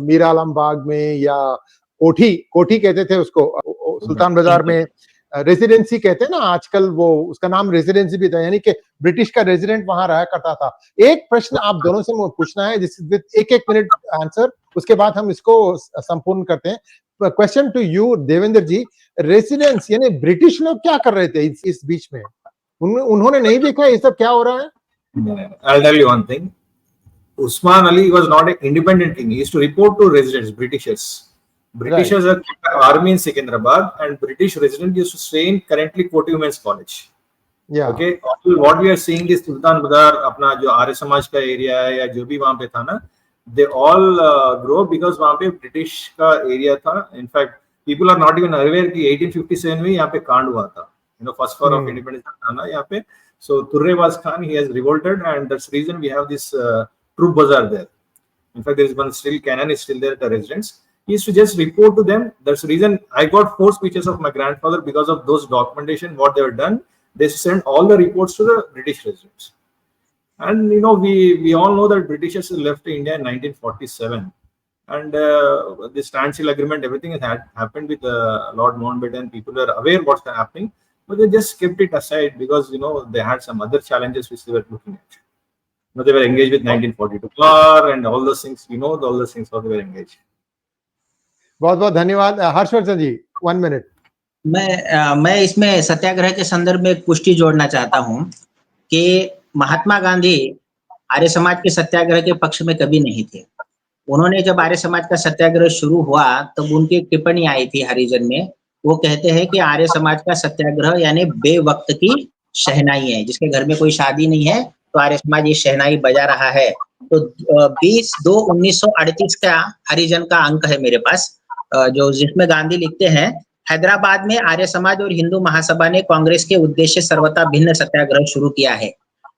मीर आलम बाग में या कोठी कहते थे उसको, सुल्तान बाजार में रेजिडेंसी कहते हैं ना आजकल, वो उसका नाम रेजिडेंसी भी था, यानी कि ब्रिटिश का रेजिडेंट वहां रहा करता था। एक प्रश्न आप दोनों से पूछना है, जिस एक मिनट आंसर, उसके बाद हम इसको संपूर्ण करते हैं। Question to you Devendra ji, residence यानी ब्रिटिश लोग क्या कर रहे थे इस बीच में? उन्होंने नहीं देखा ये सब क्या हो रहा है? I'll tell you one thing. Usman Ali was not an independent king. He used to report to residents, Britishers. Britishers are kept an army in Secunderabad, and British residents used to stay in currently Koti Women's College. Yeah. Okay. What we are seeing is Sultan Bazar, अपना जो आर्य समाज का area है या जो भी वहाँ पे था ना, they all grow up because वहाँ पे British का एरिया था. In fact, people are not even aware कि 1857 में यहाँ पे कांड हुआ था. First war of independence था ना यहाँ पे. So Turrewaz Khan, he has revolted, and that's the reason we have this troop bazaar there. In fact, there is one still, cannon is still there at the residence. He used to just report to them. That's the reason I got 4 speeches of my grandfather because of those documentation, what they have done. They sent all the reports to the British residents. And we all know that Britishers left India in 1947. And this standstill agreement, everything has happened with Lord Mountbatten. People are aware what's happening. But they just kept it aside because they had some other challenges which they were looking at. They were engaged with 1942 war and all those things. All those things how they were engaged. बहुत बहुत धन्यवाद। हर्षवर्धन जी, 1 minute. मैं इसमें सत्याग्रह के संदर्भ में एक पुष्टि जोड़ना चाहता हूं कि महात्मा गांधी आर्य समाज के सत्याग्रह के पक्ष में कभी नहीं थे। उन्होंने जब आर्य समाज का सत्याग्रह शुरू हुआ तब उनकी एक टिप्पणी आई थी हरिजन में। वो कहते हैं कि आर्य समाज का सत्याग्रह यानी बेवक्त की शहनाई है। जिसके घर में कोई शादी नहीं है तो आर्य समाज ये शहनाई बजा रहा है। तो 20/2/1938 का हरिजन का अंक है मेरे पास, जो जिसमें गांधी लिखते हैं, हैदराबाद में आर्य समाज और हिंदू महासभा ने कांग्रेस के उद्देश्य सर्वथा भिन्न सत्याग्रह शुरू किया है।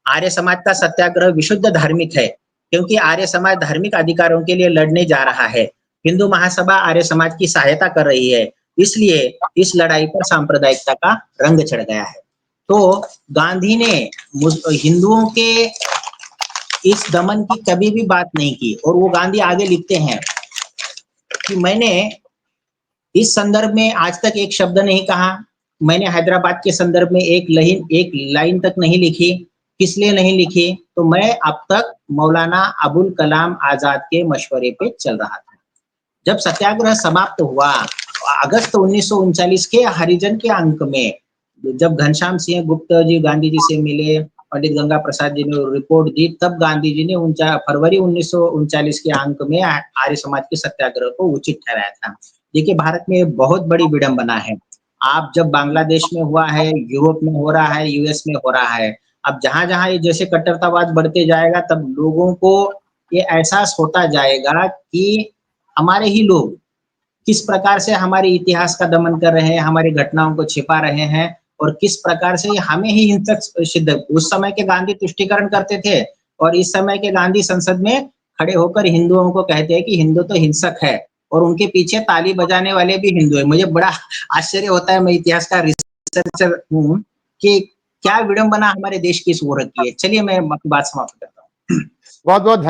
आर्य समाज का सत्याग्रह विशुद्ध धार्मिक है क्योंकि आर्य समाज धार्मिक अधिकारों के लिए लड़ने जा रहा है। हिंदू महासभा आर्य समाज की सहायता कर रही है, इसलिए इस लड़ाई पर सांप्रदायिकता का रंग चढ़ गया है। तो गांधी ने हिंदुओं के इस दमन की कभी भी बात नहीं की। और वो गांधी आगे लिखते हैं कि मैंने इस संदर्भ में आज तक एक शब्द नहीं कहा। मैंने हैदराबाद के संदर्भ में एक लाइन तक नहीं लिखी किस लिए नहीं लिखी? तो मैं अब तक मौलाना अबुल कलाम आजाद के मशवरे पे चल रहा था। जब सत्याग्रह समाप्त हुआ अगस्त 1939 के हरिजन के अंक में, जब घनश्याम सिंह गुप्त जी गांधी जी से मिले, पंडित गंगा प्रसाद जी ने रिपोर्ट दी, तब गांधी जी ने फरवरी 1939 के अंक में आर्य समाज के सत्याग्रह को उचित ठहराया था। देखिए, भारत में बहुत बड़ी विडंबना है। आप जब बांग्लादेश में हुआ है, यूरोप में हो रहा है, यूएस में हो रहा है, अब जहां-जहां ये जैसे कट्टरतावाद बढ़ते जाएगा, तब लोगों को ये एहसास होता जाएगा कि हमारे ही लोग किस प्रकार से हमारे इतिहास का दमन कर रहे हैं, हमारी घटनाओं को छिपा रहे हैं और किस प्रकार से हमें ही हिंसक सिद्ध। उस समय के गांधी तुष्टीकरण करते थे और इस समय के गांधी संसद में खड़े होकर हिंदुओं को कहते हैं कि हिंदू तो हिंसक है और उनके पीछे ताली बजाने वाले भी हिंदू है। मुझे बड़ा आश्चर्य होता है, मैं इतिहास का रिसर्चर हूँ, कि क्या विडंबना हमारे देश की इस ओर की है। चलिए मैं अपनी बात समाप्त करता हूँ। बहुत बहुत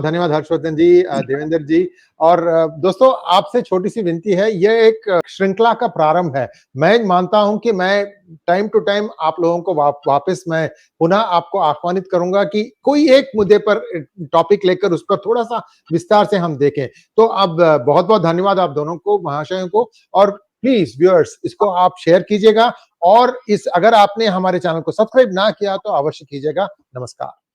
धन्यवाद हर्षवर्धन जी, देवेंद्र जी। और दोस्तों, आपसे छोटी सी विनती है, यह एक श्रृंखला का प्रारंभ है। मैं मानता हूं कि मैं टाइम टू टाइम आप लोगों को वापस मैं पुनः आपको आह्वानित करूंगा कि कोई एक मुद्दे पर टॉपिक लेकर उस पर थोड़ा सा विस्तार से हम देखें। तो अब बहुत बहुत धन्यवाद आप दोनों को, महाशयों को। और प्लीज व्यूअर्स, इसको आप शेयर कीजिएगा और अगर आपने हमारे चैनल को सब्सक्राइब ना किया तो अवश्य कीजिएगा। नमस्कार।